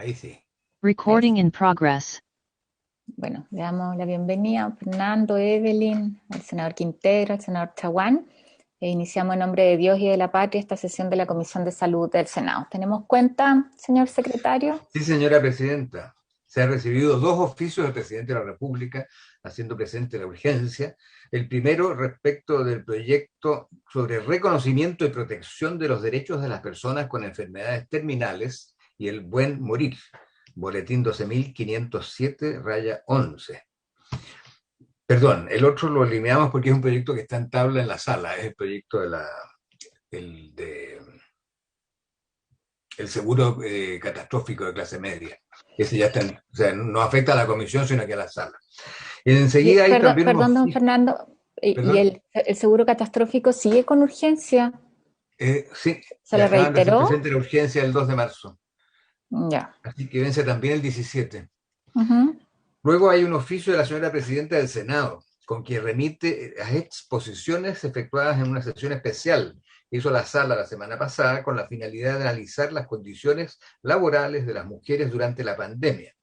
Ahí sí. Recording in progress. Bueno, le damos la bienvenida a Fernando, Evelyn, al senador Quintero, al senador Chaguán. Iniciamos en nombre de Dios y de la patria esta sesión de la Comisión de Salud del Senado. ¿Tenemos cuenta, señor secretario? Sí, señora presidenta. Se han recibido dos oficios del presidente de la República haciendo presente la urgencia. El primero respecto del proyecto sobre reconocimiento y protección de los derechos de las personas con enfermedades terminales y el buen morir. Boletín 12.507-11. Perdón, el otro lo eliminamos porque es un proyecto que está en tabla en la sala. Es el proyecto de el seguro catastrófico de clase media. Ese ya está, o sea, no afecta a la comisión, sino que a la sala. Y enseguida hay también Perdón, don Fernando, ¿y el seguro catastrófico sigue con urgencia? Sí, ¿Se lo acaban de hacer reiteró? presente la urgencia el 2 de marzo. Ya. Así que vence también el 17. Uh-huh. Luego hay un oficio de la señora presidenta del Senado, con quien remite las exposiciones efectuadas en una sesión especial que hizo la sala la semana pasada con la finalidad de analizar las condiciones laborales de las mujeres durante la pandemia,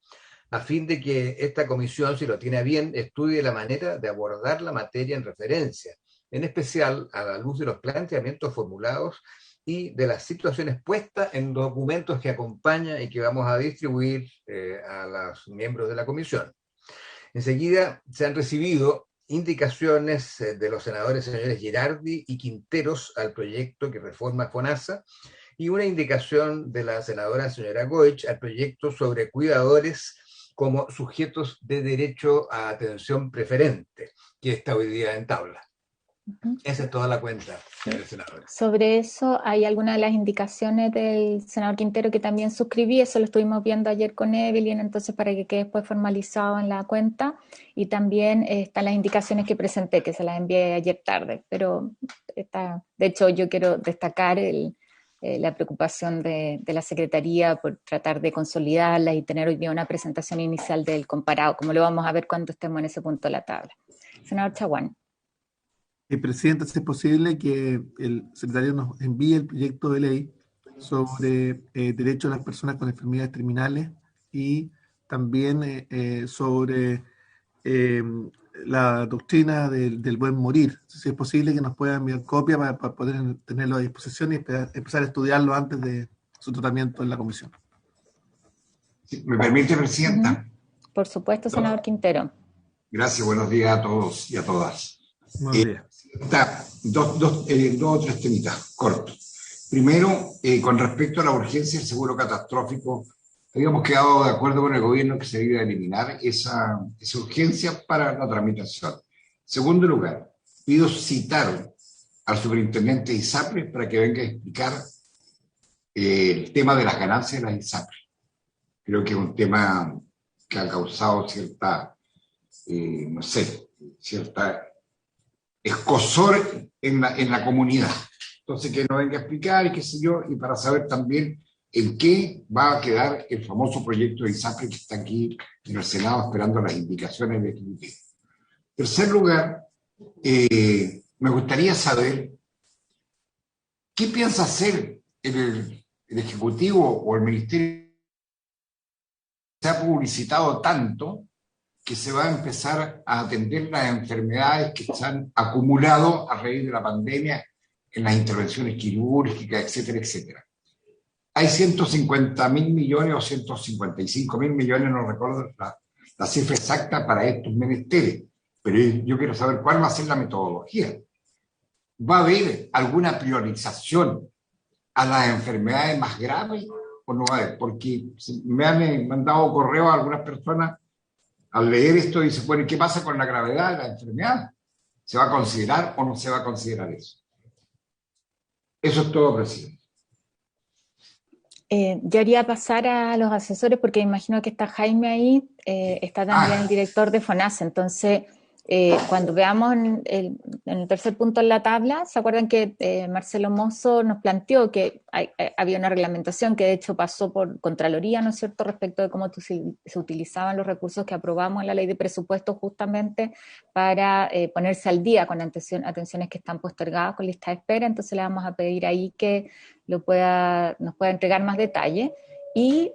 a fin de que esta comisión, si lo tiene a bien, estudie la manera de abordar la materia en referencia, en especial a la luz de los planteamientos formulados y de las situaciones puestas en documentos que acompañan y que vamos a distribuir a los miembros de la comisión. Enseguida se han recibido indicaciones de los senadores señores Girardi y Quinteros al proyecto que reforma FONASA y una indicación de la senadora señora Goich al proyecto sobre cuidadores como sujetos de derecho a atención preferente, que está hoy día en tabla. Esa es toda la cuenta, señores senadores. Sobre eso, hay algunas de las indicaciones del senador Quintero que también suscribí, eso lo estuvimos viendo ayer con Evelyn, entonces para que quede después formalizado en la cuenta, y también están las indicaciones que presenté, que se las envié ayer tarde, pero de hecho yo quiero destacar la preocupación de la Secretaría por tratar de consolidarla y tener hoy día una presentación inicial del comparado, como lo vamos a ver cuando estemos en ese punto de la tabla. Senador Chaguán. Presidenta, si es posible que el secretario nos envíe el proyecto de ley sobre derechos de las personas con enfermedades terminales y también sobre la doctrina del buen morir. Si es posible que nos pueda enviar copia para poder tenerlo a disposición y empezar a estudiarlo antes de su tratamiento en la comisión. ¿Me permite, Presidenta? Por supuesto, senador Quintero. Gracias, buenos días a todos y a todas. Buenos días. Dos o tres temitas cortos. Primero, con respecto a la urgencia del seguro catastrófico, habíamos quedado de acuerdo con el gobierno que se debía eliminar esa urgencia para la tramitación. Segundo lugar, pido citar al superintendente de ISAPRE para que venga a explicar el tema de las ganancias de las ISAPRE. Creo que es un tema que ha causado cierta, no sé, cierta escozor en la comunidad. Entonces, que nos venga a explicar y qué sé yo, y para saber también en qué va a quedar el famoso proyecto de ISAPRE que está aquí en el Senado esperando las indicaciones del Ejecutivo. En tercer lugar, me gustaría saber qué piensa hacer el Ejecutivo o el Ministerio. Se ha publicitado tanto que se va a empezar a atender las enfermedades que se han acumulado a raíz de la pandemia en las intervenciones quirúrgicas, etcétera, etcétera. Hay 150.000 millones o 155.000 millones, no recuerdo la cifra exacta para estos menesteres, pero yo quiero saber cuál va a ser la metodología. ¿Va a haber alguna priorización a las enfermedades más graves o no va a haber? Porque me han mandado correo a algunas personas al leer esto y dicen, bueno, ¿qué pasa con la gravedad de la enfermedad? ¿Se va a considerar o no se va a considerar eso? Eso es todo, presidente. Yo haría pasar a los asesores porque imagino que está Jaime ahí, está también el director de FONASA, entonces cuando veamos en el tercer punto en la tabla, ¿se acuerdan que Marcelo Mozo nos planteó que había una reglamentación que de hecho pasó por Contraloría, ¿no es cierto?, respecto de cómo se utilizaban los recursos que aprobamos en la ley de presupuesto justamente para ponerse al día con atenciones que están postergadas con lista de espera, entonces le vamos a pedir ahí que nos pueda entregar más detalle. Y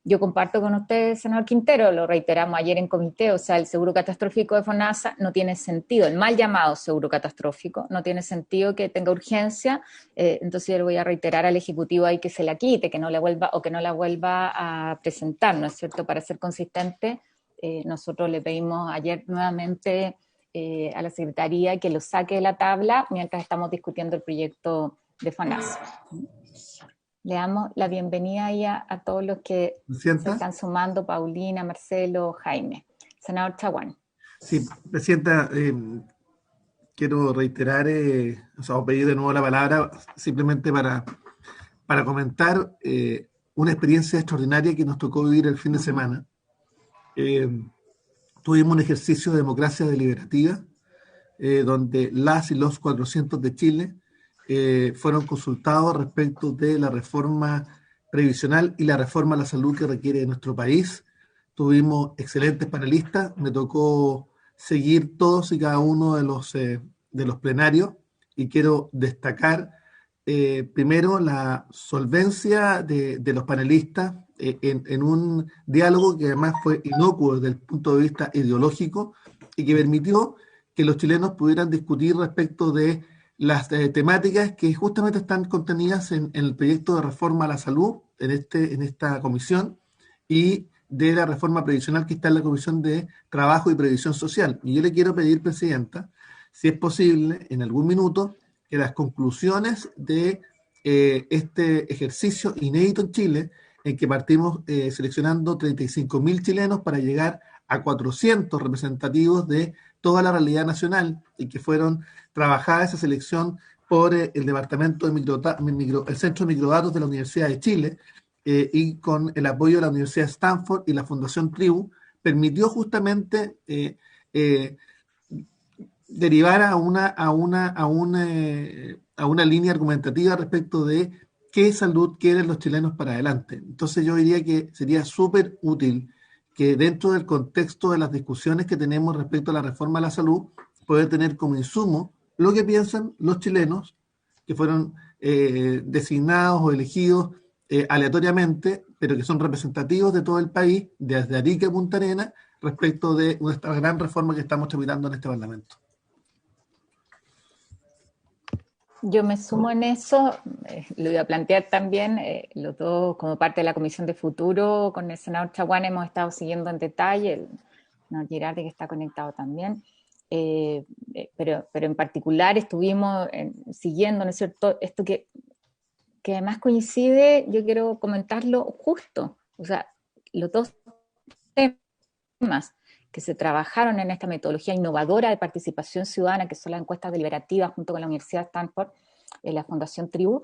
yo comparto con usted, senador Quintero, lo reiteramos ayer en comité, o sea, el seguro catastrófico de FONASA no tiene sentido, el mal llamado seguro catastrófico no tiene sentido que tenga urgencia, entonces yo le voy a reiterar al Ejecutivo ahí que se la quite, que no la vuelva a presentar, ¿no es cierto? Para ser consistente, nosotros le pedimos ayer nuevamente a la Secretaría que lo saque de la tabla mientras estamos discutiendo el proyecto de FONASA. Le damos la bienvenida ahí a todos los que se están sumando, Paulina, Marcelo, Jaime. Senador Chaguán. Sí, Presidenta, quiero reiterar, o pedir de nuevo la palabra simplemente para comentar una experiencia extraordinaria que nos tocó vivir el fin de semana. Tuvimos un ejercicio de democracia deliberativa, donde las y los 400 de Chile fueron consultados respecto de la reforma previsional y la reforma a la salud que requiere nuestro país. Tuvimos excelentes panelistas, me tocó seguir todos y cada uno de los plenarios y quiero destacar primero la solvencia de los panelistas en un diálogo que además fue inocuo desde el punto de vista ideológico y que permitió que los chilenos pudieran discutir respecto de las temáticas que justamente están contenidas en el proyecto de reforma a la salud en esta comisión y de la reforma previsional que está en la Comisión de Trabajo y Previsión Social. Y yo le quiero pedir, Presidenta, si es posible, en algún minuto, que las conclusiones de este ejercicio inédito en Chile, en que partimos seleccionando 35.000 chilenos para llegar a 400 representativos de toda la realidad nacional y que fueron trabajada esa selección por el Departamento de el Centro de Microdatos de la Universidad de Chile y con el apoyo de la Universidad de Stanford y la Fundación Tribu, permitió justamente derivar a una línea argumentativa respecto de qué salud quieren los chilenos para adelante. Entonces yo diría que sería súper útil que dentro del contexto de las discusiones que tenemos respecto a la reforma a la salud, poder tener como insumo lo que piensan los chilenos que fueron designados o elegidos aleatoriamente, pero que son representativos de todo el país, desde Arica a Punta Arenas, respecto de esta gran reforma que estamos tramitando en este Parlamento. Yo me sumo en eso, lo voy a plantear también, los dos como parte de la Comisión de Futuro, con el senador Chaguán hemos estado siguiendo en detalle, el senador Girardi que está conectado también, pero en particular estuvimos siguiendo, ¿no es cierto?, esto que además coincide, yo quiero comentarlo justo, o sea, los dos temas que se trabajaron en esta metodología innovadora de participación ciudadana, que son las encuestas deliberativas junto con la Universidad de Stanford, la Fundación Tribu,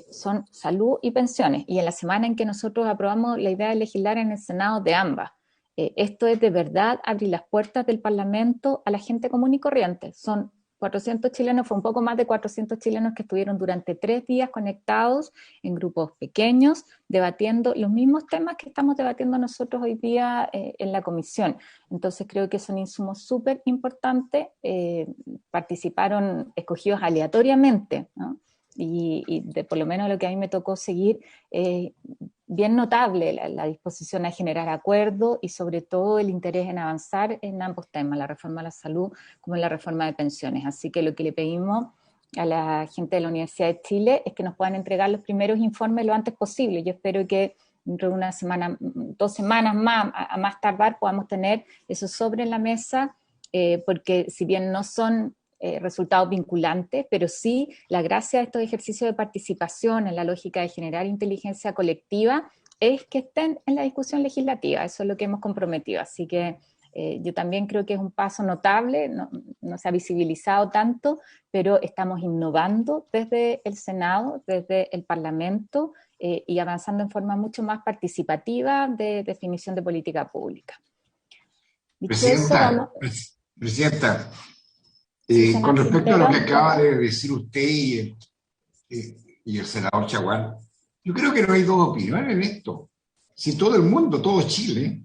son salud y pensiones. Y en la semana en que nosotros aprobamos la idea de legislar en el Senado de ambas, esto es de verdad abrir las puertas del Parlamento a la gente común y corriente. Son 400 chilenos, fue un poco más de 400 chilenos que estuvieron durante 3 días conectados en grupos pequeños, debatiendo los mismos temas que estamos debatiendo nosotros hoy día en la comisión. Entonces creo que son insumos súper importantes, participaron escogidos aleatoriamente, ¿no? Y por lo menos lo que a mí me tocó seguir, bien notable la disposición a generar acuerdo y sobre todo el interés en avanzar en ambos temas, la reforma a la salud como en la reforma de pensiones. Así que lo que le pedimos a la gente de la Universidad de Chile es que nos puedan entregar los primeros informes lo antes posible. Yo espero que dentro de una semana, 2 semanas más, a más tardar, podamos tener eso sobre la mesa, porque si bien no son resultados vinculantes, pero sí la gracia de estos ejercicios de participación en la lógica de generar inteligencia colectiva es que estén en la discusión legislativa. Eso es lo que hemos comprometido, así que yo también creo que es un paso notable, no se ha visibilizado tanto, pero estamos innovando desde el Senado, desde el Parlamento y avanzando en forma mucho más participativa de definición de política pública. Presidenta, con respecto a lo que acaba de decir usted y el senador Chaguán, yo creo que no hay dos opiniones en esto. Si todo el mundo, todo Chile,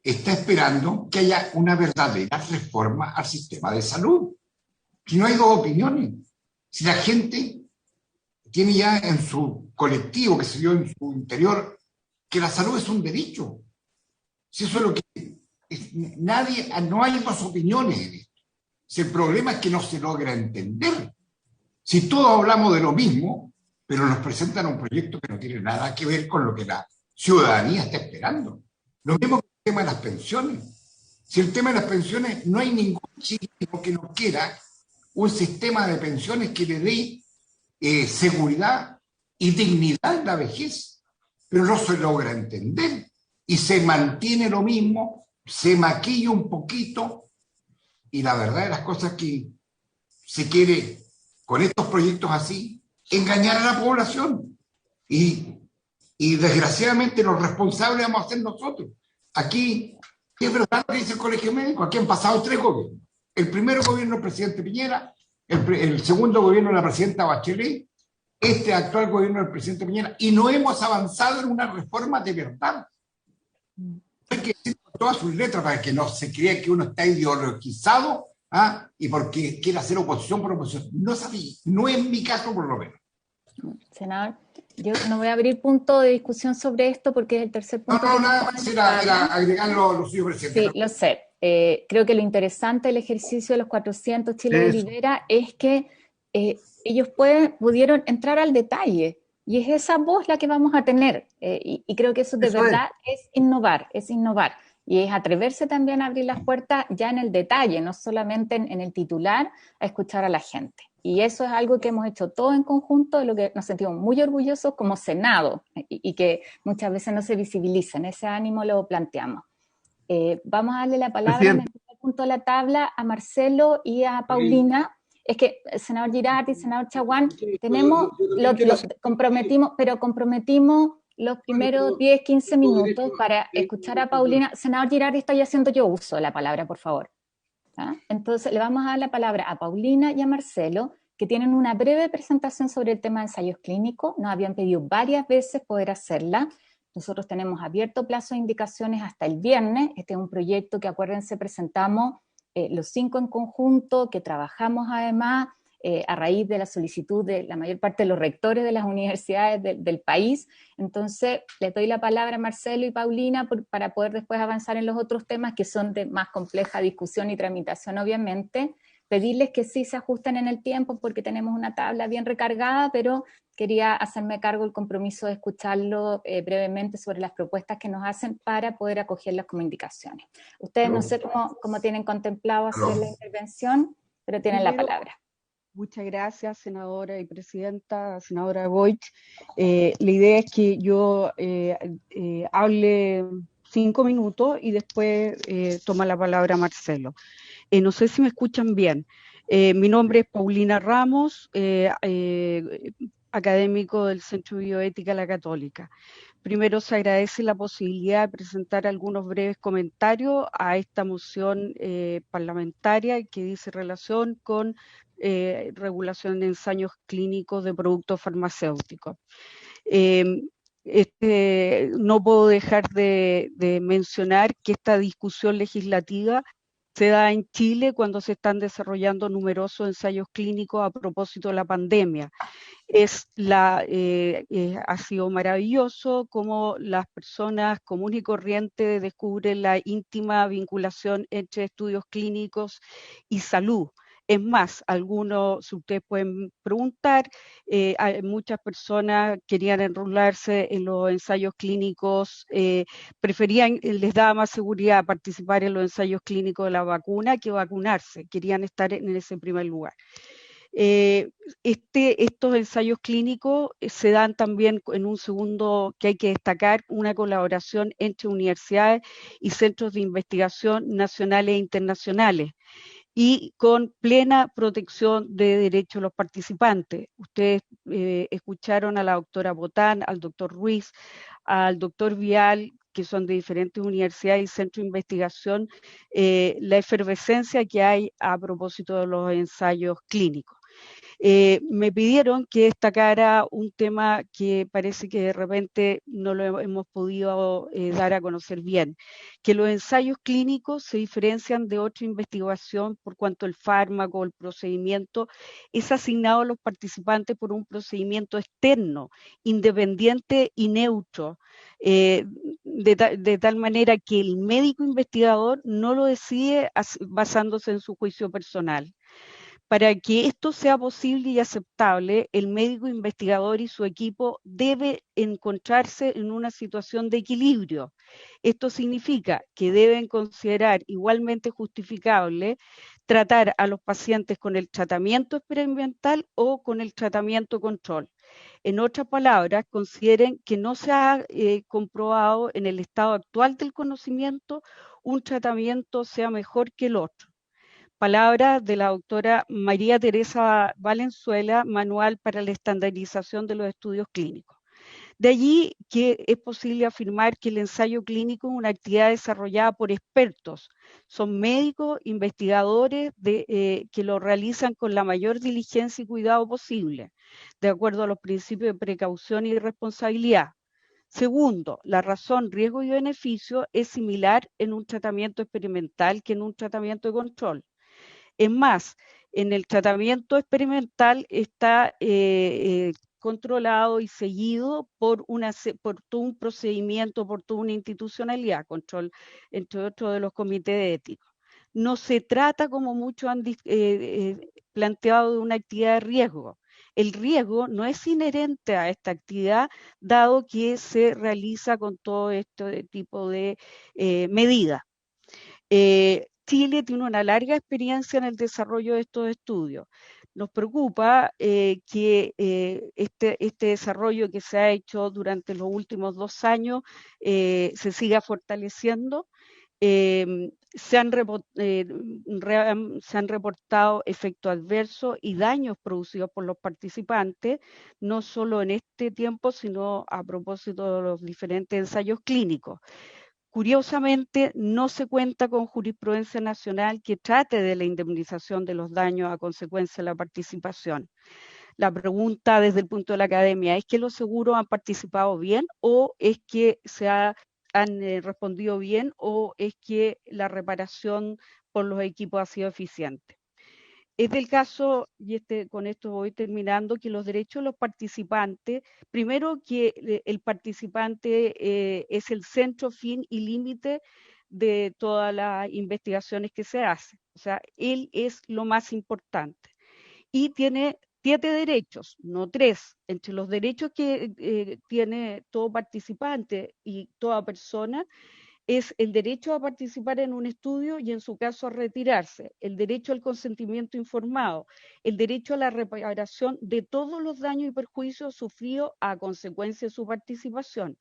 está esperando que haya una verdadera reforma al sistema de salud. Si no hay dos opiniones. Si la gente tiene ya en su colectivo, que se dio en su interior, que la salud es un derecho. Si eso es lo que nadie, no hay dos opiniones en esto. Si el problema es que no se logra entender. Si todos hablamos de lo mismo, pero nos presentan un proyecto que no tiene nada que ver con lo que la ciudadanía está esperando. Lo mismo que el tema de las pensiones. Si el tema de las pensiones, no hay ningún chileno que no quiera un sistema de pensiones que le dé seguridad y dignidad en la vejez, pero no se logra entender y se mantiene lo mismo, se maquilla un poquito y la verdad de las cosas que se quiere con estos proyectos así engañar a la población y desgraciadamente los responsables vamos a ser nosotros. Aquí es verdad lo que dice el Colegio Médico, aquí han pasado 3 gobiernos. El primero gobierno del presidente Piñera, el segundo gobierno de la presidenta Bachelet, este actual gobierno del presidente Piñera, y no hemos avanzado en una reforma de verdad. Hay que decir con todas sus letras para que no se crea que uno está ideologizado y porque quiere hacer oposición por oposición. No sabía, no es mi caso por lo menos. Senador, yo no voy a abrir punto de discusión sobre esto porque es el tercer punto. No, nada más era agregar lo suyo, presidente. Sí, lo sé. Creo que lo interesante del ejercicio de los 400 Chile de Libera es que ellos pudieron entrar al detalle y es esa voz la que vamos a tener y creo que eso de verdad es innovar y es atreverse también a abrir las puertas ya en el detalle, no solamente en el titular, a escuchar a la gente. Y eso es algo que hemos hecho todo en conjunto, de lo que nos sentimos muy orgullosos como Senado y que muchas veces no se visibiliza. En ese ánimo lo planteamos. Vamos a darle la palabra en el primer punto de la tabla a Marcelo y a Paulina. Es que el senador Girardi, el senador Chaguán, comprometimos los primeros 10, 15 minutos para escuchar a Paulina. Senador Girardi, estoy haciendo yo uso de la palabra, por favor. Entonces le vamos a dar la palabra a Paulina y a Marcelo, que tienen una breve presentación sobre el tema de ensayos clínicos. Nos habían pedido varias veces poder hacerla. Nosotros tenemos abierto plazo de indicaciones hasta el viernes. Este es un proyecto que, acuérdense, presentamos los 5 en conjunto, que trabajamos además a raíz de la solicitud de la mayor parte de los rectores de las universidades del país. Entonces, les doy la palabra a Marcelo y Paulina para poder después avanzar en los otros temas que son de más compleja discusión y tramitación, obviamente. Pedirles que sí se ajusten en el tiempo porque tenemos una tabla bien recargada, pero quería hacerme cargo del compromiso de escucharlo brevemente sobre las propuestas que nos hacen para poder acogerlas como indicaciones. Ustedes no sé cómo tienen contemplado hacer la intervención, pero tienen la palabra. Muchas gracias, senadora y presidenta, senadora Boich. La idea es que yo hable 5 minutos y después toma la palabra Marcelo. No sé si me escuchan bien. Mi nombre es Paulina Ramos, académico del Centro de Bioética La Católica. Primero se agradece la posibilidad de presentar algunos breves comentarios a esta moción parlamentaria que dice relación con regulación de ensayos clínicos de productos farmacéuticos. No puedo dejar de mencionar que esta discusión legislativa se da en Chile cuando se están desarrollando numerosos ensayos clínicos a propósito de la pandemia. Ha sido maravilloso cómo las personas comunes y corrientes descubren la íntima vinculación entre estudios clínicos y salud. Es más, algunos, si ustedes pueden preguntar, muchas personas querían enrolarse en los ensayos clínicos, les daba más seguridad participar en los ensayos clínicos de la vacuna que vacunarse, querían estar en ese primer lugar. Estos ensayos clínicos se dan también en un segundo que hay que destacar, una colaboración entre universidades y centros de investigación nacionales e internacionales, y con plena protección de derechos de los participantes. Ustedes escucharon a la doctora Botán, al doctor Ruiz, al doctor Vial, que son de diferentes universidades y centros de investigación, la efervescencia que hay a propósito de los ensayos clínicos. Me pidieron que destacara un tema que parece que de repente no lo hemos podido dar a conocer bien, que los ensayos clínicos se diferencian de otra investigación por cuanto el fármaco, el procedimiento es asignado a los participantes por un procedimiento externo, independiente y neutro, de tal manera que el médico investigador no lo decide basándose en su juicio personal. Para que esto sea posible y aceptable, el médico investigador y su equipo deben encontrarse en una situación de equilibrio. Esto significa que deben considerar igualmente justificable tratar a los pacientes con el tratamiento experimental o con el tratamiento control. En otras palabras, consideren que no se ha comprobado en el estado actual del conocimiento un tratamiento sea mejor que el otro. Palabras de la doctora María Teresa Valenzuela, Manual para la Estandarización de los Estudios Clínicos. De allí que es posible afirmar que el ensayo clínico es una actividad desarrollada por expertos. Son médicos, investigadores que lo realizan con la mayor diligencia y cuidado posible, de acuerdo a los principios de precaución y responsabilidad. Segundo, la razón riesgo y beneficio es similar en un tratamiento experimental que en un tratamiento de control. Es más, en el tratamiento experimental está controlado y seguido por todo un procedimiento, por toda una institucionalidad, control, entre otros de los comités de ética. No se trata, como muchos han planteado, de una actividad de riesgo. El riesgo no es inherente a esta actividad, dado que se realiza con todo este tipo de medidas. Chile tiene una larga experiencia en el desarrollo de estos estudios. Nos preocupa que este desarrollo que se ha hecho durante los últimos 2 años se siga fortaleciendo. Se han reportado efectos adversos y daños producidos por los participantes, no solo en este tiempo, sino a propósito de los diferentes ensayos clínicos. Curiosamente, no se cuenta con jurisprudencia nacional que trate de la indemnización de los daños a consecuencia de la participación. La pregunta desde el punto de la academia, ¿es que los seguros han participado bien o es que han respondido bien o es que la reparación por los equipos ha sido eficiente? Es del caso, y con esto voy terminando, que los derechos de los participantes, primero que el participante es el centro, fin y límite de todas las investigaciones que se hacen. O sea, él es lo más importante. Y tiene 7 derechos, no 3. Entre los derechos que tiene todo participante y toda persona, es el derecho a participar en un estudio y en su caso a retirarse, el derecho al consentimiento informado, el derecho a la reparación de todos los daños y perjuicios sufridos a consecuencia de su participación.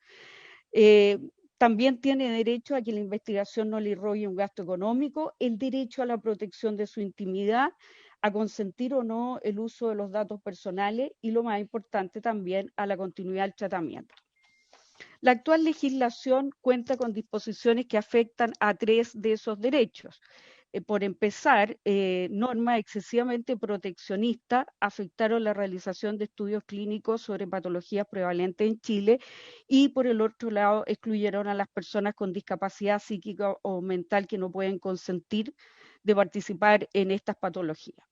También tiene derecho a que la investigación no le irrogue un gasto económico, el derecho a la protección de su intimidad, a consentir o no el uso de los datos personales y, lo más importante también, a la continuidad del tratamiento. La actual legislación cuenta con disposiciones que afectan a 3 de esos derechos. Por empezar, normas excesivamente proteccionistas afectaron la realización de estudios clínicos sobre patologías prevalentes en Chile y, por el otro lado, excluyeron a las personas con discapacidad psíquica o mental que no pueden consentir de participar en estas patologías.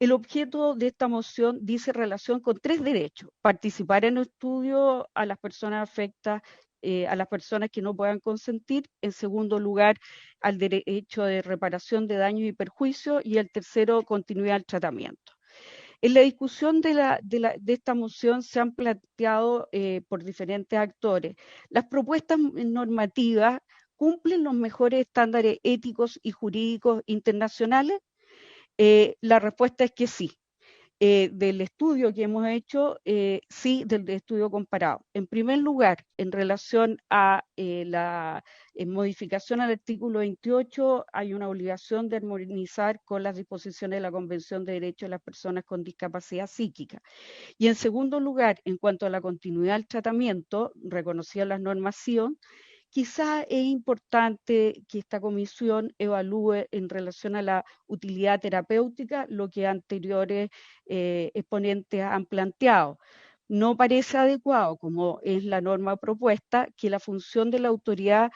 El objeto de esta moción dice relación con 3 derechos: participar en estudios a las personas afectadas, a las personas que no puedan consentir; en segundo lugar, al derecho de reparación de daños y perjuicios; y el tercero, continuidad del tratamiento. En la discusión de esta moción se han planteado por diferentes actores. ¿Las propuestas normativas cumplen los mejores estándares éticos y jurídicos internacionales? La respuesta es que sí. Del estudio que hemos hecho, sí, del estudio comparado. En primer lugar, en relación a la modificación al artículo 28, hay una obligación de armonizar con las disposiciones de la Convención de Derechos de las Personas con Discapacidad Psíquica. Y en segundo lugar, en cuanto a la continuidad del tratamiento, reconocida las normas CION, Quizá es importante que esta comisión evalúe en relación a la utilidad terapéutica lo que anteriores exponentes han planteado. No parece adecuado, como es la norma propuesta, que la función de la autoridad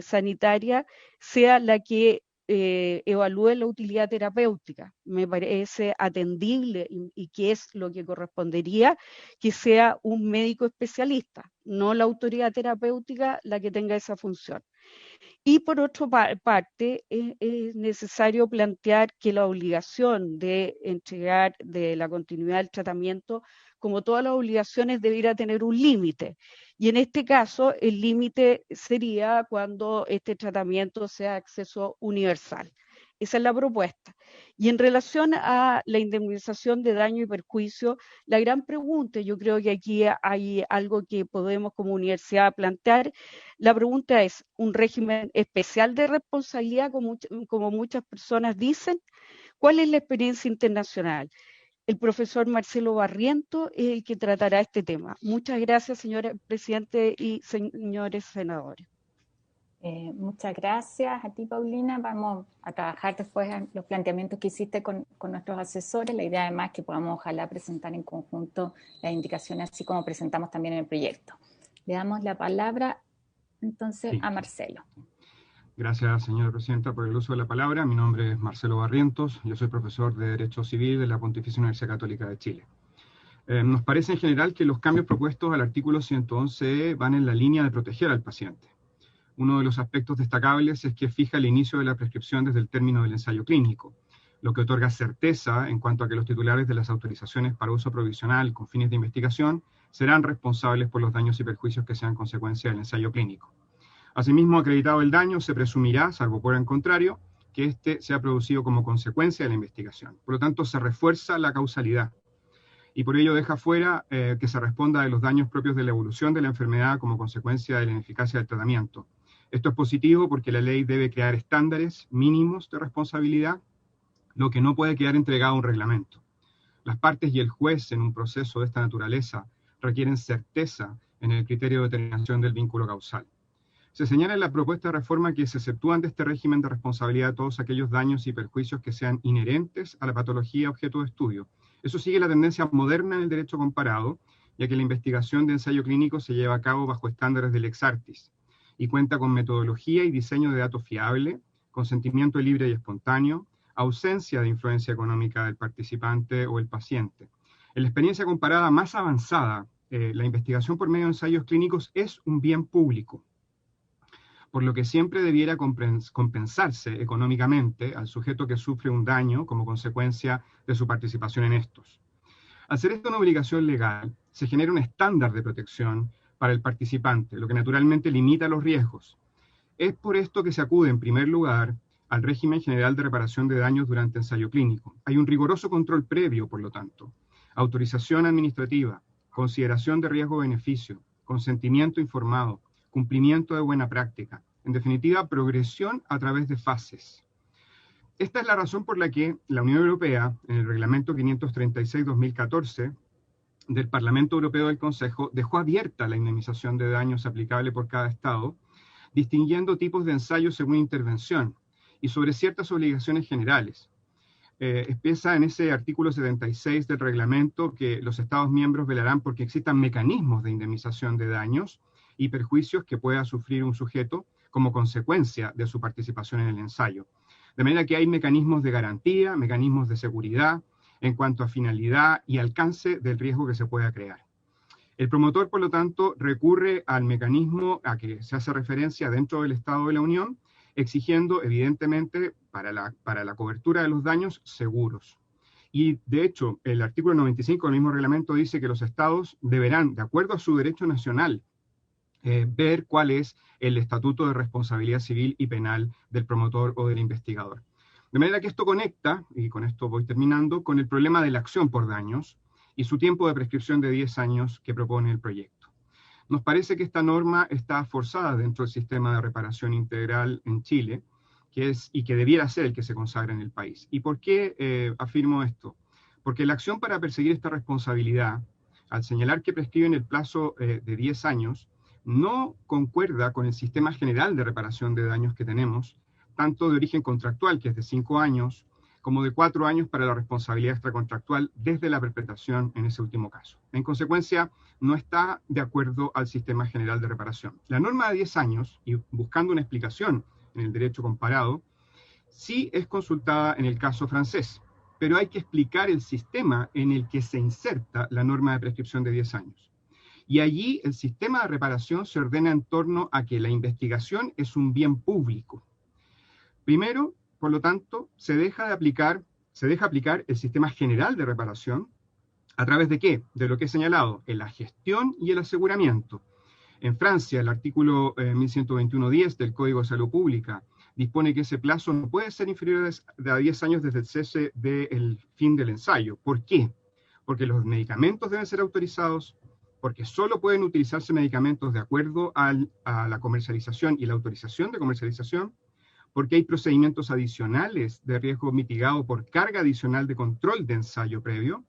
sanitaria sea la que evalúe la utilidad terapéutica. Me parece atendible y que es lo que correspondería que sea un médico especialista, no la autoridad terapéutica la que tenga esa función. Y por otra parte, es necesario plantear que la obligación de entregar de la continuidad del tratamiento, como todas las obligaciones, debiera tener un límite. Y en este caso, el límite sería cuando este tratamiento sea de acceso universal. Esa es la propuesta. Y en relación a la indemnización de daño y perjuicio, la gran pregunta, yo creo que aquí hay algo que podemos como universidad plantear. La pregunta es, ¿un régimen especial de responsabilidad, como muchas personas dicen? ¿Cuál es la experiencia internacional? El profesor Marcelo Barrientos es el que tratará este tema. Muchas gracias, señor presidente y señores senadores. Muchas gracias a ti, Paulina. Vamos a trabajar después en los planteamientos que hiciste con nuestros asesores. La idea además es que podamos ojalá presentar en conjunto las indicaciones, así como presentamos también en el proyecto. Le damos la palabra entonces a Marcelo. Gracias, señora presidenta, por el uso de la palabra. Mi nombre es Marcelo Barrientos. Yo soy profesor de Derecho Civil de la Pontificia Universidad Católica de Chile. Nos parece en general que los cambios propuestos al artículo 111 van en la línea de proteger al paciente. Uno de los aspectos destacables es que fija el inicio de la prescripción desde el término del ensayo clínico, lo que otorga certeza en cuanto a que los titulares de las autorizaciones para uso provisional con fines de investigación serán responsables por los daños y perjuicios que sean consecuencia del ensayo clínico. Asimismo, acreditado el daño, se presumirá, salvo por el contrario, que éste sea producido como consecuencia de la investigación. Por lo tanto, se refuerza la causalidad y por ello deja fuera que se responda de los daños propios de la evolución de la enfermedad como consecuencia de la ineficacia del tratamiento. Esto es positivo porque la ley debe crear estándares mínimos de responsabilidad, lo que no puede quedar entregado a un reglamento. Las partes y el juez en un proceso de esta naturaleza requieren certeza en el criterio de determinación del vínculo causal. Se señala en la propuesta de reforma que se exceptúan de este régimen de responsabilidad todos aquellos daños y perjuicios que sean inherentes a la patología objeto de estudio. Eso sigue la tendencia moderna en el derecho comparado, ya que la investigación de ensayo clínico se lleva a cabo bajo estándares del ex artis y cuenta con metodología y diseño de datos fiable, consentimiento libre y espontáneo, ausencia de influencia económica del participante o el paciente. En la experiencia comparada más avanzada, la investigación por medio de ensayos clínicos es un bien público, por lo que siempre debiera compensarse económicamente al sujeto que sufre un daño como consecuencia de su participación en estos. Al ser esto una obligación legal, se genera un estándar de protección para el participante, lo que naturalmente limita los riesgos. Es por esto que se acude en primer lugar al régimen general de reparación de daños durante ensayo clínico. Hay un riguroso control previo, por lo tanto, autorización administrativa, consideración de riesgo-beneficio, consentimiento informado, cumplimiento de buena práctica, en definitiva, progresión a través de fases. Esta es la razón por la que la Unión Europea, en el Reglamento 536-2014 del Parlamento Europeo del Consejo, dejó abierta la indemnización de daños aplicable por cada Estado, distinguiendo tipos de ensayos según intervención y sobre ciertas obligaciones generales. Expresa en ese artículo 76 del reglamento que los Estados miembros velarán porque existan mecanismos de indemnización de daños y perjuicios que pueda sufrir un sujeto como consecuencia de su participación en el ensayo. De manera que hay mecanismos de garantía, mecanismos de seguridad en cuanto a finalidad y alcance del riesgo que se pueda crear. El promotor, por lo tanto, recurre al mecanismo a que se hace referencia dentro del Estado de la Unión, exigiendo, evidentemente, para la cobertura de los daños, seguros. Y, de hecho, el artículo 95 del mismo reglamento dice que los Estados deberán, de acuerdo a su derecho nacional, ver cuál es el estatuto de responsabilidad civil y penal del promotor o del investigador. De manera que esto conecta, y con esto voy terminando, con el problema de la acción por daños y su tiempo de prescripción de 10 años que propone el proyecto. Nos parece que esta norma está forzada dentro del sistema de reparación integral en Chile, y que debiera ser el que se consagra en el país. ¿Y por qué afirmo esto? Porque la acción para perseguir esta responsabilidad, al señalar que prescribe en el plazo de 10 años, no concuerda con el sistema general de reparación de daños que tenemos, tanto de origen contractual, que es de 5 años, como de 4 años para la responsabilidad extracontractual desde la perpetración en ese último caso. En consecuencia, no está de acuerdo al sistema general de reparación. La norma de 10 años, y buscando una explicación en el derecho comparado, sí es consultada en el caso francés, pero hay que explicar el sistema en el que se inserta la norma de prescripción de 10 años. Y allí el sistema de reparación se ordena en torno a que la investigación es un bien público. Primero, por lo tanto, se deja aplicar el sistema general de reparación. ¿A través de qué? De lo que he señalado, en la gestión y el aseguramiento. En Francia, el artículo 1121.10 del Código de Salud Pública dispone que ese plazo no puede ser inferior a 10 años desde el cese del fin del ensayo. ¿Por qué? Porque los medicamentos deben ser autorizados, porque solo pueden utilizarse medicamentos de acuerdo a la comercialización y la autorización de comercialización, porque hay procedimientos adicionales de riesgo mitigado por carga adicional de control de ensayo previo,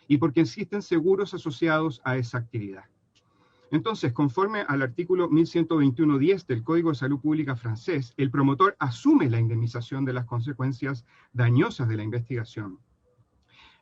y porque existen seguros asociados a esa actividad. Entonces, conforme al artículo 1121.10 del Código de Salud Pública francés, el promotor asume la indemnización de las consecuencias dañosas de la investigación.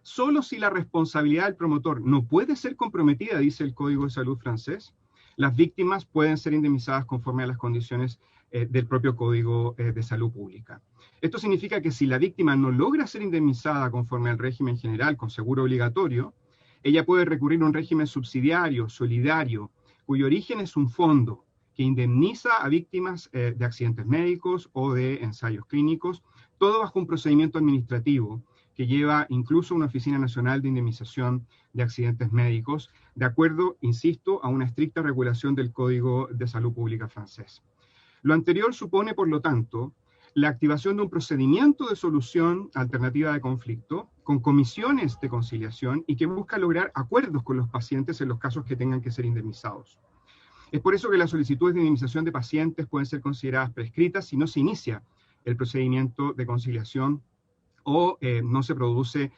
Solo si la responsabilidad del promotor no puede ser comprometida, dice el Código de Salud francés, las víctimas pueden ser indemnizadas conforme a las condiciones del propio Código de Salud Pública. Esto significa que si la víctima no logra ser indemnizada conforme al régimen general con seguro obligatorio, ella puede recurrir a un régimen subsidiario, solidario, cuyo origen es un fondo que indemniza a víctimas de accidentes médicos o de ensayos clínicos, todo bajo un procedimiento administrativo que lleva incluso una Oficina Nacional de Indemnización de Accidentes Médicos, de acuerdo, insisto, a una estricta regulación del Código de Salud Pública francés. Lo anterior supone, por lo tanto, la activación de un procedimiento de solución alternativa de conflicto con comisiones de conciliación y que busca lograr acuerdos con los pacientes en los casos que tengan que ser indemnizados. Es por eso que las solicitudes de indemnización de pacientes pueden ser consideradas prescritas si no se inicia el procedimiento de conciliación o se produce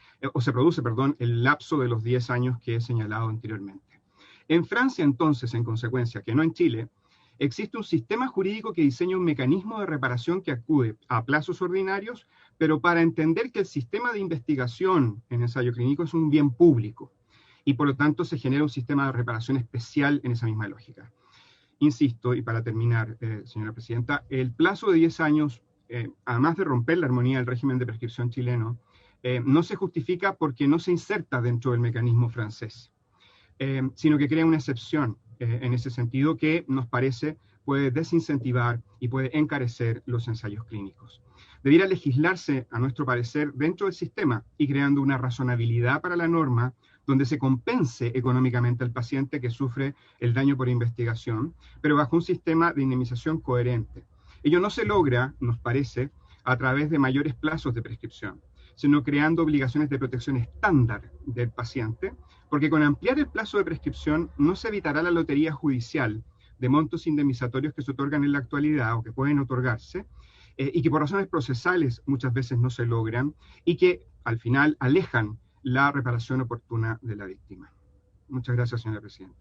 el lapso de los 10 años que he señalado anteriormente. En Francia, entonces, en consecuencia, que no en Chile, existe un sistema jurídico que diseña un mecanismo de reparación que acude a plazos ordinarios, pero para entender que el sistema de investigación en ensayo clínico es un bien público, y por lo tanto se genera un sistema de reparación especial en esa misma lógica. Insisto, y para terminar, señora presidenta, el plazo de 10 años, además de romper la armonía del régimen de prescripción chileno, no se justifica porque no se inserta dentro del mecanismo francés, sino que crea una excepción en ese sentido que nos parece puede desincentivar y puede encarecer los ensayos clínicos. Debiera legislarse, a nuestro parecer, dentro del sistema y creando una razonabilidad para la norma donde se compense económicamente al paciente que sufre el daño por investigación, pero bajo un sistema de indemnización coherente. Ello no se logra, nos parece, a través de mayores plazos de prescripción, sino creando obligaciones de protección estándar del paciente, porque con ampliar el plazo de prescripción no se evitará la lotería judicial de montos indemnizatorios que se otorgan en la actualidad o que pueden otorgarse, y que por razones procesales muchas veces no se logran, y que al final alejan la reparación oportuna de la víctima. Muchas gracias, señora presidenta.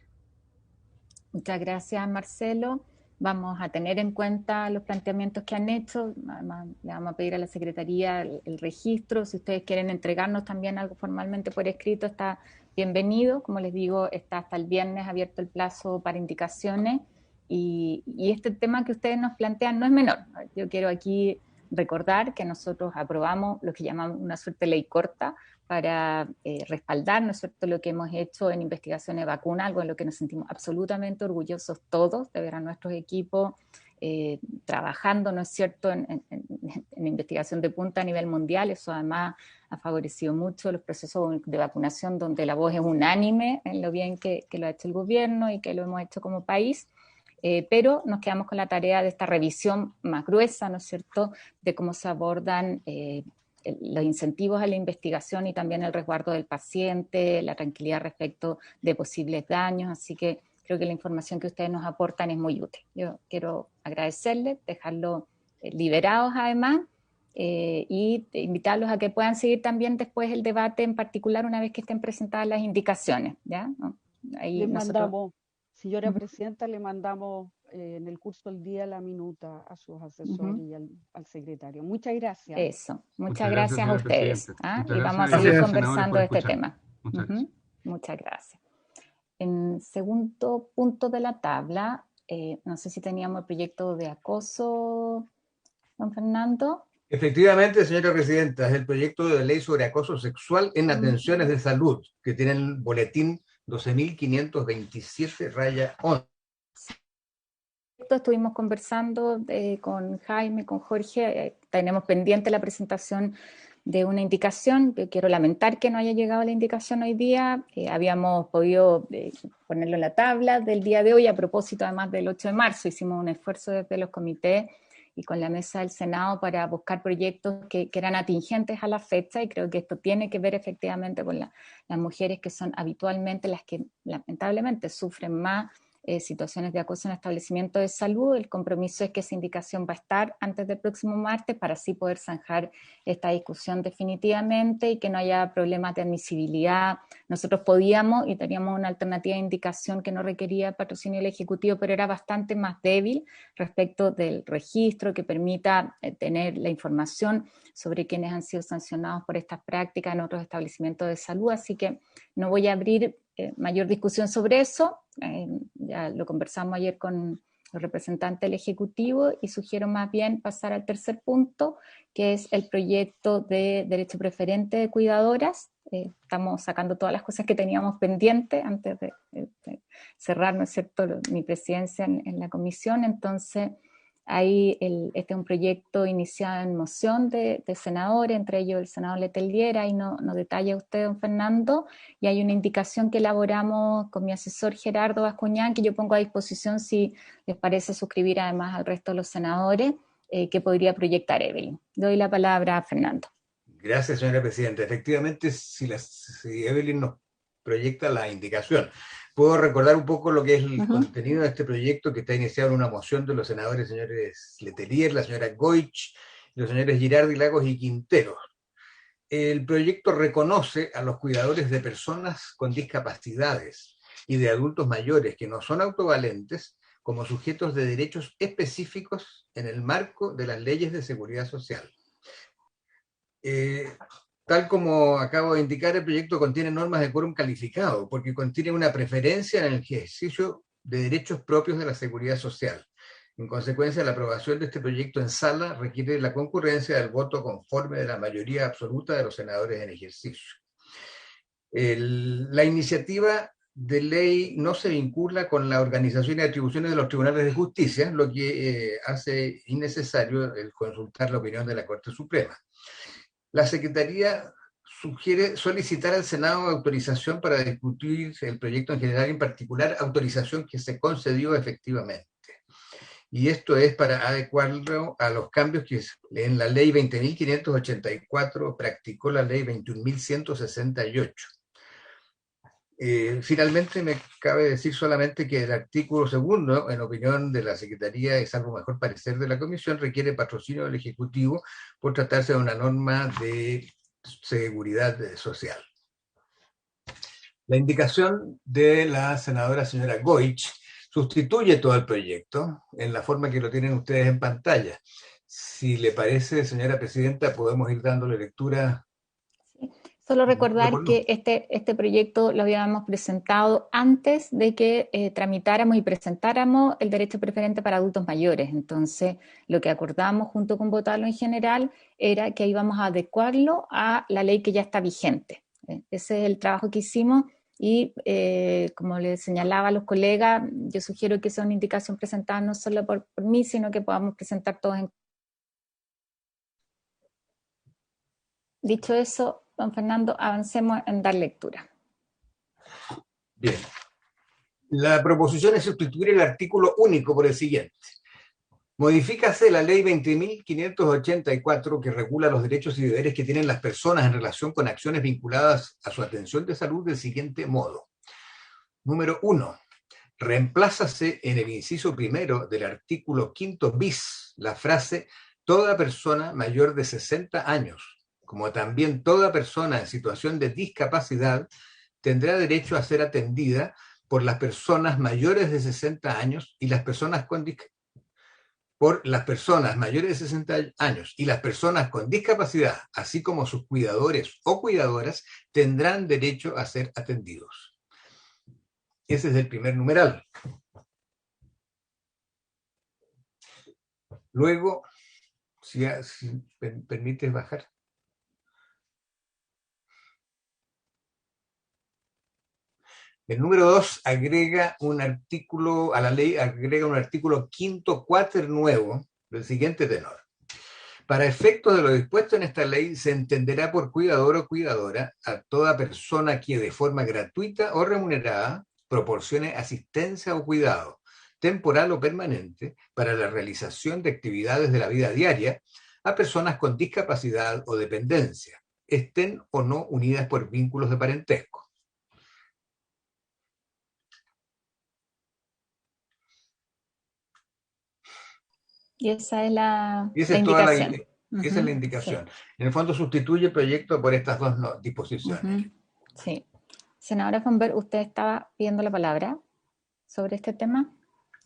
Muchas gracias, Marcelo. Vamos a tener en cuenta los planteamientos que han hecho. Además, le vamos a pedir a la Secretaría el registro. Si ustedes quieren entregarnos también algo formalmente por escrito, está bienvenido. Como les digo, está hasta el viernes abierto el plazo para indicaciones. Y este tema que ustedes nos plantean no es menor. Yo quiero aquí recordar que nosotros aprobamos lo que llamamos una suerte de ley corta para respaldar, ¿no es cierto?, lo que hemos hecho en investigación de vacuna, algo en lo que nos sentimos absolutamente orgullosos todos de ver a nuestros equipos trabajando, ¿no es cierto?, en investigación de punta a nivel mundial. Eso además ha favorecido mucho los procesos de vacunación donde la voz es unánime en lo bien que lo ha hecho el gobierno y que lo hemos hecho como país. Pero nos quedamos con la tarea de esta revisión más gruesa, ¿no es cierto?, de cómo se abordan los incentivos a la investigación y también el resguardo del paciente, la tranquilidad respecto de posibles daños. Así que creo que la información que ustedes nos aportan es muy útil. Yo quiero agradecerles, dejarlos liberados además, y invitarlos a que puedan seguir también después el debate en particular una vez que estén presentadas las indicaciones, ¿ya? Ahí Les nosotros... mandamos Señora Presidenta, le mandamos en el curso del día la minuta a sus asesores y al secretario. Muchas gracias. Eso, muchas gracias, gracias a señora ustedes. Presidenta. Muchas Y vamos a gracias, seguir senadores, conversando por de este escuchar. tema. Muchas gracias. Muchas gracias. En segundo punto de la tabla, no sé si teníamos el proyecto de acoso, don Fernando. Efectivamente, señora Presidenta, es el proyecto de ley sobre acoso sexual en atenciones de salud, que tiene el boletín 12.527-11. Estuvimos conversando con Jaime, con Jorge, tenemos pendiente la presentación de una indicación. Quiero lamentar que no haya llegado la indicación hoy día. Habíamos podido ponerlo en la tabla del día de hoy, a propósito además del 8 de marzo. Hicimos un esfuerzo desde los comités y con la mesa del Senado para buscar proyectos que eran atingentes a la fecha, y creo que esto tiene que ver efectivamente con las mujeres que son habitualmente las que lamentablemente sufren más situaciones de acoso en establecimientos de salud. El compromiso es que esa indicación va a estar antes del próximo martes para así poder zanjar esta discusión definitivamente y que no haya problemas de admisibilidad. Nosotros podíamos y teníamos una alternativa de indicación que no requería patrocinio del Ejecutivo, pero era bastante más débil respecto del registro que permita tener la información sobre quienes han sido sancionados por estas prácticas en otros establecimientos de salud, así que no voy a abrir mayor discusión sobre eso. Ya lo conversamos ayer con el representante del Ejecutivo y sugiero más bien pasar al tercer punto, que es el proyecto de derecho preferente de cuidadoras. Estamos sacando todas las cosas que teníamos pendientes antes de cerrar, ¿no es cierto?, mi presidencia en la comisión. Entonces, ahí este es un proyecto iniciado en moción de senadores, entre ellos el senador Letelier, ahí no detalla usted, don Fernando, y hay una indicación que elaboramos con mi asesor Gerardo Bascuñán, que yo pongo a disposición si les parece suscribir además al resto de los senadores, que podría proyectar Evelyn. Doy la palabra a Fernando. Gracias, señora Presidenta. Efectivamente, si Evelyn nos proyecta la indicación, puedo recordar un poco lo que es el contenido de este proyecto, que está iniciado en una moción de los senadores señores Letelier, la señora Goich, los señores Girardi, Lagos y Quintero. El proyecto reconoce a los cuidadores de personas con discapacidades y de adultos mayores que no son autovalentes como sujetos de derechos específicos en el marco de las leyes de seguridad social. Tal como acabo de indicar, el proyecto contiene normas de quórum calificado, porque contiene una preferencia en el ejercicio de derechos propios de la seguridad social. En consecuencia, la aprobación de este proyecto en sala requiere la concurrencia del voto conforme de la mayoría absoluta de los senadores en ejercicio. La iniciativa de ley no se vincula con la organización y atribuciones de los tribunales de justicia, lo que hace innecesario el consultar la opinión de la Corte Suprema. La Secretaría sugiere solicitar al Senado autorización para discutir el proyecto en general, en particular autorización que se concedió efectivamente. Y esto es para adecuarlo a los cambios que en la ley 20.584 practicó la ley 21.168. Finalmente me cabe decir solamente que el artículo segundo, en opinión de la Secretaría y salvo mejor parecer de la Comisión, requiere patrocinio del Ejecutivo por tratarse de una norma de seguridad social. La indicación de la senadora señora Goich sustituye todo el proyecto en la forma que lo tienen ustedes en pantalla. Si le parece, señora Presidenta, podemos ir dándole lectura. Solo recordar que este proyecto lo habíamos presentado antes de que tramitáramos y presentáramos el derecho preferente para adultos mayores. Entonces, lo que acordamos junto con votarlo en general era que íbamos a adecuarlo a la ley que ya está vigente. Ese es el trabajo que hicimos y, como les señalaba a los colegas, yo sugiero que sea una indicación presentada no solo por mí, sino que podamos presentar todos en... Dicho eso, don Fernando, avancemos en dar lectura. Bien. La proposición es sustituir el artículo único por el siguiente. Modifícase la ley 20.584 que regula los derechos y deberes que tienen las personas en relación con acciones vinculadas a su atención de salud del siguiente modo. Número 1. Reemplázase en el inciso primero del artículo 5 bis la frase toda persona mayor de 60 años, como también toda persona en situación de discapacidad, tendrá derecho a ser atendida por las personas mayores de 60 años y las personas con por las personas mayores de 60 años y las personas con discapacidad, así como sus cuidadores o cuidadoras, tendrán derecho a ser atendidos. Ese es el primer numeral. Luego, si permites bajar. El número 2 agrega un artículo, a la ley agrega un artículo quinto cuater nuevo del siguiente tenor. Para efectos de lo dispuesto en esta ley, se entenderá por cuidador o cuidadora a toda persona que de forma gratuita o remunerada proporcione asistencia o cuidado, temporal o permanente, para la realización de actividades de la vida diaria a personas con discapacidad o dependencia, estén o no unidas por vínculos de parentesco. Y esa es la indicación. Esa es la Sí. indicación. En el fondo sustituye el proyecto por estas dos disposiciones. Sí. Senadora Fonber, usted estaba pidiendo la palabra sobre este tema.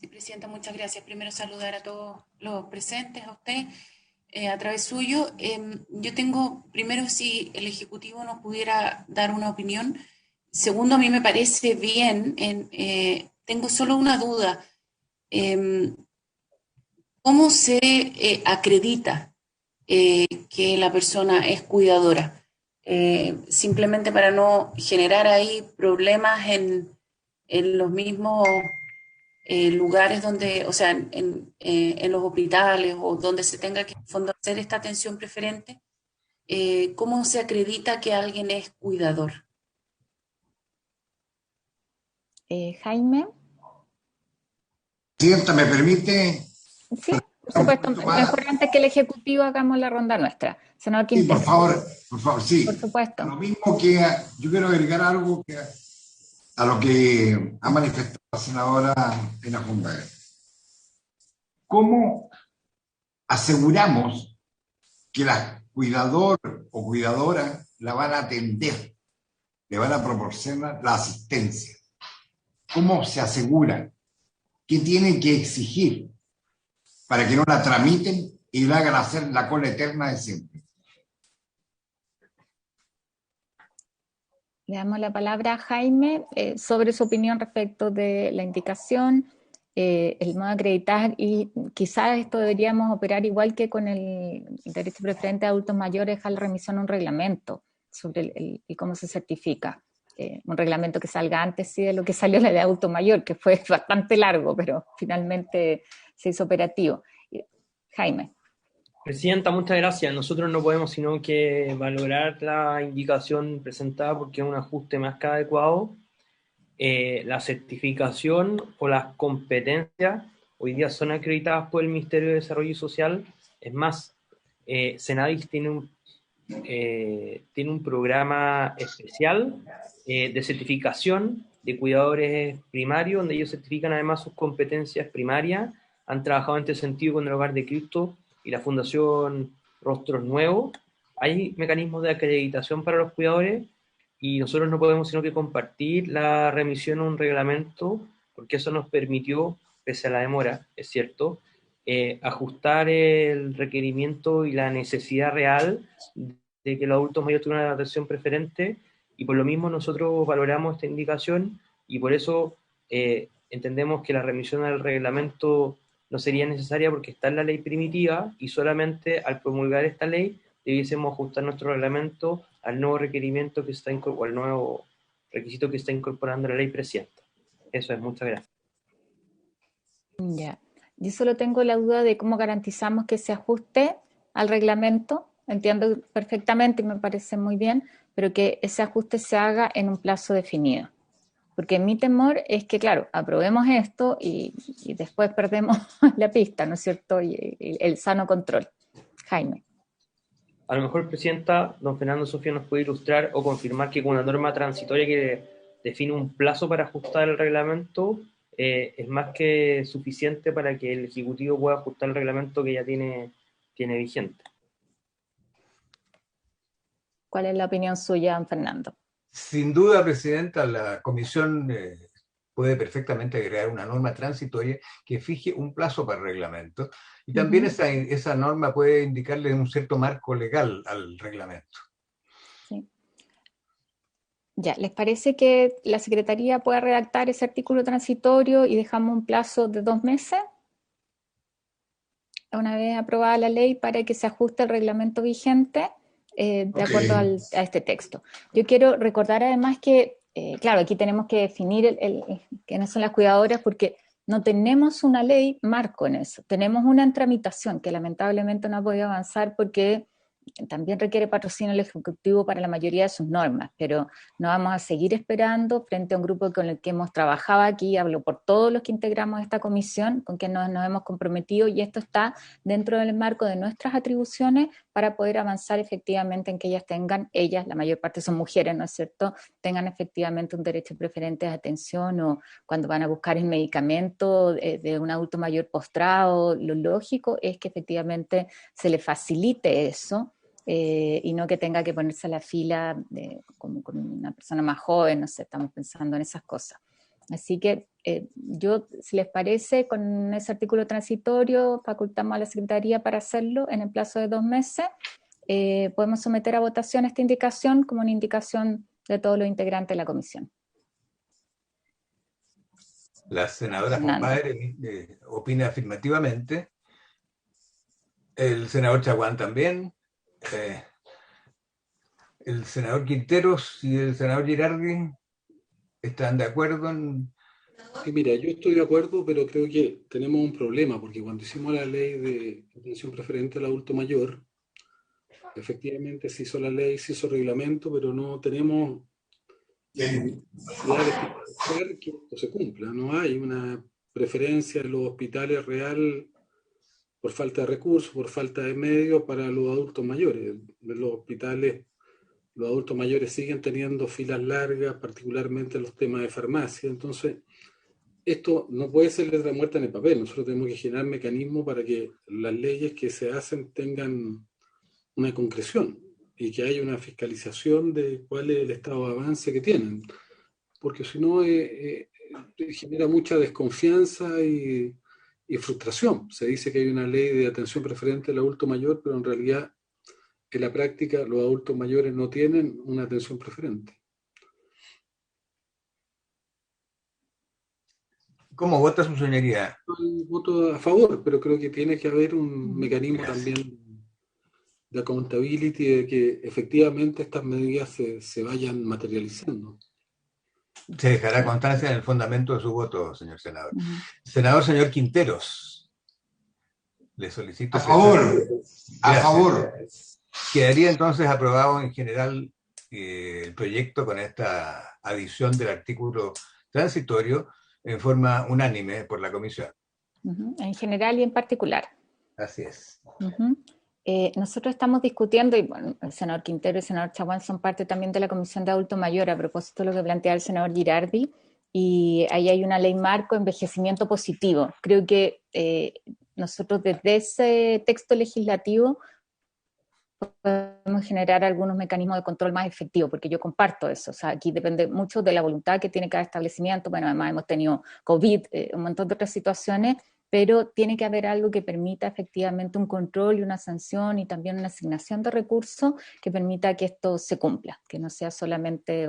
Sí, Presidenta, muchas gracias. Primero saludar a todos los presentes, a usted, a través suyo. Yo tengo, primero, si el Ejecutivo nos pudiera dar una opinión. Segundo, a mí me parece bien, tengo solo una duda. ¿Cómo se acredita que la persona es cuidadora? Simplemente para no generar ahí problemas en los mismos lugares donde, o sea, en los hospitales o donde se tenga que hacer esta atención preferente, ¿cómo se acredita que alguien es cuidador? Jaime. Presidenta, ¿me permite? Sí, por supuesto. Mejor antes que el Ejecutivo hagamos la ronda nuestra. Senador Quintero. Sí, por favor, sí. Por supuesto. Lo mismo que yo quiero agregar algo a lo que ha manifestado la senadora Elena Fonber. ¿Cómo aseguramos que la cuidador o cuidadora la van a atender, le van a proporcionar la asistencia? ¿Cómo se asegura? ¿Qué tienen que exigir para que no la tramiten y la hagan hacer la cola eterna de siempre? Le damos la palabra a Jaime sobre su opinión respecto de la indicación, el modo de acreditar, y quizás esto deberíamos operar igual que con el derecho preferente de adultos mayores, a la remisión a un reglamento sobre y cómo se certifica. Un reglamento que salga antes sí de lo que salió la de adulto mayor, que fue bastante largo, pero finalmente se hizo operativo. Jaime. Presidenta, muchas gracias. Nosotros no podemos sino que valorar la indicación presentada porque es un ajuste más que adecuado. La certificación o las competencias hoy día son acreditadas por el Ministerio de Desarrollo Social. Es más, Senadis tiene un programa especial de certificación de cuidadores primarios, donde ellos certifican además sus competencias primarias. Han trabajado en este sentido con el Hogar de Cristo y la Fundación Rostros Nuevos. Hay mecanismos de acreditación para los cuidadores y nosotros no podemos sino que compartir la remisión a un reglamento, porque eso nos permitió, pese a la demora, es cierto, ajustar el requerimiento y la necesidad real de que los adultos mayores tengan una atención preferente, y por lo mismo nosotros valoramos esta indicación y por eso entendemos que la remisión al reglamento no sería necesaria porque está en la ley primitiva y solamente al promulgar esta ley debiésemos ajustar nuestro reglamento al nuevo requerimiento que está o al nuevo requisito que está incorporando la ley presidenta. Eso es, muchas gracias. Ya. Yo solo tengo la duda de cómo garantizamos que se ajuste al reglamento. Entiendo perfectamente y me parece muy bien, pero que ese ajuste se haga en un plazo definido. Porque mi temor es que, claro, aprobemos esto y después perdemos la pista, ¿no es cierto? Y el sano control. Jaime. A lo mejor, Presidenta, don Fernando Sofía nos puede ilustrar o confirmar que con una norma transitoria que define un plazo para ajustar el reglamento es más que suficiente para que el Ejecutivo pueda ajustar el reglamento que ya tiene vigente. ¿Cuál es la opinión suya, don Fernando? Sin duda, Presidenta, la Comisión puede perfectamente agregar una norma transitoria que fije un plazo para el reglamento, y también esa norma puede indicarle un cierto marco legal al reglamento. Sí. Ya, ¿les parece que la Secretaría pueda redactar ese artículo transitorio y dejamos un plazo de 2 meses? Una vez aprobada la ley, para que se ajuste el reglamento vigente de acuerdo a este texto. Yo quiero recordar además que, claro, aquí tenemos que definir quiénes son las cuidadoras, porque no tenemos una ley marco en eso. Tenemos una en tramitación que lamentablemente no ha podido avanzar porque también requiere patrocinio el Ejecutivo para la mayoría de sus normas, pero no vamos a seguir esperando frente a un grupo con el que hemos trabajado aquí, hablo por todos los que integramos esta comisión, con quien nos hemos comprometido, y esto está dentro del marco de nuestras atribuciones para poder avanzar efectivamente en que ellas tengan, la mayor parte son mujeres, ¿no es cierto?, tengan efectivamente un derecho preferente de atención, o cuando van a buscar el medicamento de un adulto mayor postrado, lo lógico es que efectivamente se le facilite eso, y no que tenga que ponerse a la fila como con una persona más joven, no sé, estamos pensando en esas cosas. Así que yo, si les parece, con ese artículo transitorio facultamos a la Secretaría para hacerlo en el plazo de 2 meses. Podemos someter a votación esta indicación como una indicación de todos los integrantes de la comisión. La senadora Compadre opina afirmativamente. El senador Chaguán también. El senador Quinteros y el senador Girardi están de acuerdo en... Mira, yo estoy de acuerdo, pero creo que tenemos un problema, porque cuando hicimos la ley de atención preferente al adulto mayor, efectivamente se hizo la ley, se hizo reglamento, pero no tenemos capacidad de fiscalizar que esto se cumpla. No hay una preferencia en los hospitales real por falta de recursos, por falta de medios para los adultos mayores. En los hospitales, los adultos mayores siguen teniendo filas largas, particularmente en los temas de farmacia. Entonces, esto no puede ser letra muerta en el papel. Nosotros tenemos que generar mecanismos para que las leyes que se hacen tengan una concreción y que haya una fiscalización de cuál es el estado de avance que tienen. Porque si no, genera mucha desconfianza y frustración. Se dice que hay una ley de atención preferente al adulto mayor, pero en realidad, en la práctica, los adultos mayores no tienen una atención preferente. ¿Cómo vota su señoría? Voto a favor, pero creo que tiene que haber un mecanismo también de accountability, de que efectivamente estas medidas se vayan materializando. Se dejará constancia en el fundamento de su voto, señor senador. Senador, señor Quinteros, le solicito... A favor, a favor. Quedaría entonces aprobado en general el proyecto con esta adición del artículo transitorio en forma unánime por la comisión. En general y en particular. Así es. Nosotros estamos discutiendo, y bueno, el senador Quintero y el senador Chaguán son parte también de la Comisión de Adulto Mayor, a propósito de lo que plantea el senador Girardi, y ahí hay una ley marco, envejecimiento positivo. Creo que nosotros desde ese texto legislativo podemos generar algunos mecanismos de control más efectivos, porque yo comparto eso. O sea, aquí depende mucho de la voluntad que tiene cada establecimiento. Bueno, además hemos tenido COVID, un montón de otras situaciones, pero tiene que haber algo que permita efectivamente un control y una sanción y también una asignación de recursos que permita que esto se cumpla, que no sea solamente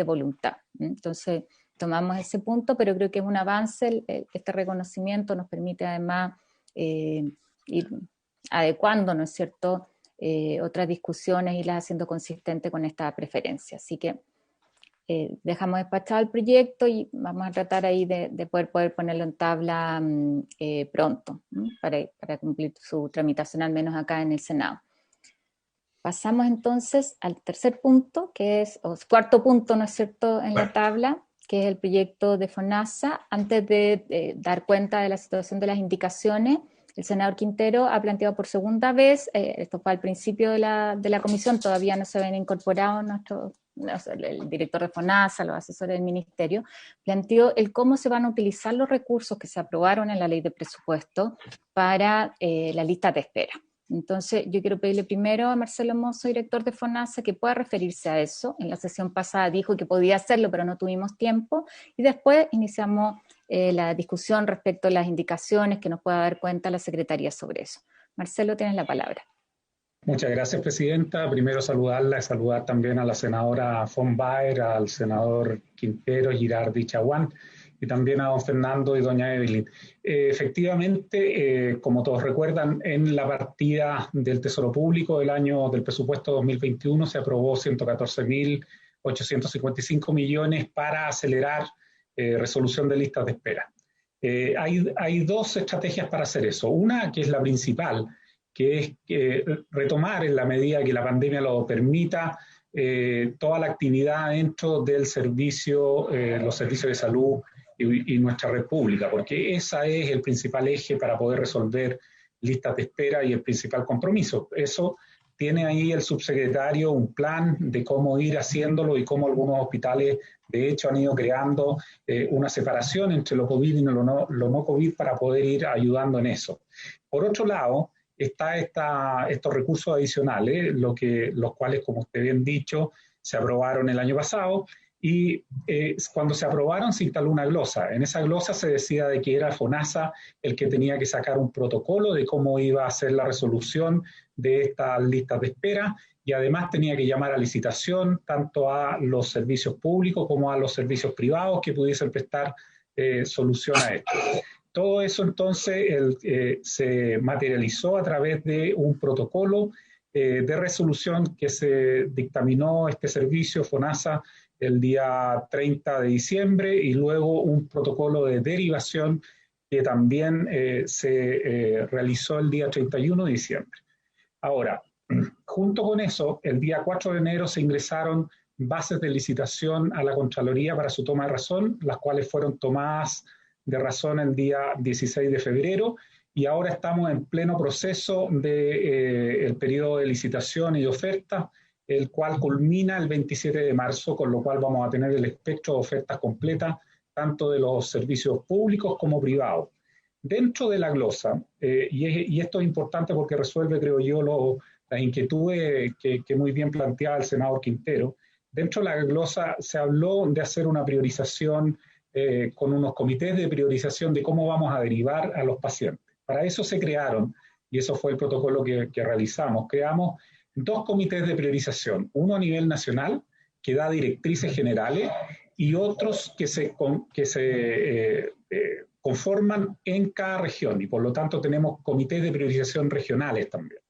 voluntad. Entonces, tomamos ese punto, pero creo que es un avance. Este reconocimiento nos permite además ir adecuando, ¿no es cierto?, otras discusiones y las haciendo consistente con esta preferencia. Así que dejamos despachado el proyecto y vamos a tratar ahí de poder ponerlo en tabla pronto, para cumplir su tramitación, al menos acá en el Senado. Pasamos entonces al tercer punto, cuarto punto, ¿no es cierto?, en la tabla, que es el proyecto de FONASA. Antes de dar cuenta de la situación de las indicaciones, el senador Quintero ha planteado por segunda vez, esto fue al principio de la comisión, todavía no se habían incorporado el director de FONASA, los asesores del ministerio, planteó el cómo se van a utilizar los recursos que se aprobaron en la ley de presupuesto para la lista de espera. Entonces, yo quiero pedirle primero a Marcelo Mozo, director de FONASA, que pueda referirse a eso. En la sesión pasada dijo que podía hacerlo, pero no tuvimos tiempo. Y después iniciamos la discusión respecto a las indicaciones que nos pueda dar cuenta la Secretaría sobre eso. Marcelo, tienes la palabra. Muchas gracias, Presidenta. Primero saludarla y saludar también a la senadora von Baer, al senador Quintero, Girardi, Chaguán, y también a don Fernando y doña Evelyn. Efectivamente, como todos recuerdan, en la partida del Tesoro Público del presupuesto 2021 se aprobó 114.855 millones para acelerar resolución de listas de espera. Hay dos estrategias para hacer eso. Una, que es la principal, que es retomar en la medida que la pandemia lo permita toda la actividad dentro del servicio, los servicios de salud y nuestra red pública, porque ese es el principal eje para poder resolver listas de espera y el principal compromiso. Eso tiene ahí el subsecretario un plan de cómo ir haciéndolo y cómo algunos hospitales, de hecho, han ido creando una separación entre lo COVID y lo no COVID para poder ir ayudando en eso. Por otro lado, estos recursos adicionales, los cuales, como usted bien dicho, se aprobaron el año pasado, y cuando se aprobaron se instaló una glosa. En esa glosa se decía de que era FONASA el que tenía que sacar un protocolo de cómo iba a ser la resolución de estas listas de espera, y además tenía que llamar a licitación tanto a los servicios públicos como a los servicios privados que pudiesen prestar solución a esto. Todo eso entonces se materializó a través de un protocolo de resolución que se dictaminó este servicio FONASA el día 30 de diciembre, y luego un protocolo de derivación que también se realizó el día 31 de diciembre. Ahora, junto con eso, el día 4 de enero se ingresaron bases de licitación a la Contraloría para su toma de razón, las cuales fueron tomadas de razón el día 16 de febrero, y ahora estamos en pleno proceso del periodo de licitación y de oferta, el cual culmina el 27 de marzo, con lo cual vamos a tener el espectro de ofertas completas, tanto de los servicios públicos como privados. Dentro de la glosa, y esto es importante porque resuelve, creo yo, las inquietudes que muy bien planteaba el senador Quintero, dentro de la glosa se habló de hacer una priorización con unos comités de priorización de cómo vamos a derivar a los pacientes. Para eso se crearon, y eso fue el protocolo que realizamos, creamos dos comités de priorización, uno a nivel nacional, que da directrices generales, y otros que se conforman en cada región, y por lo tanto tenemos comités de priorización regionales también.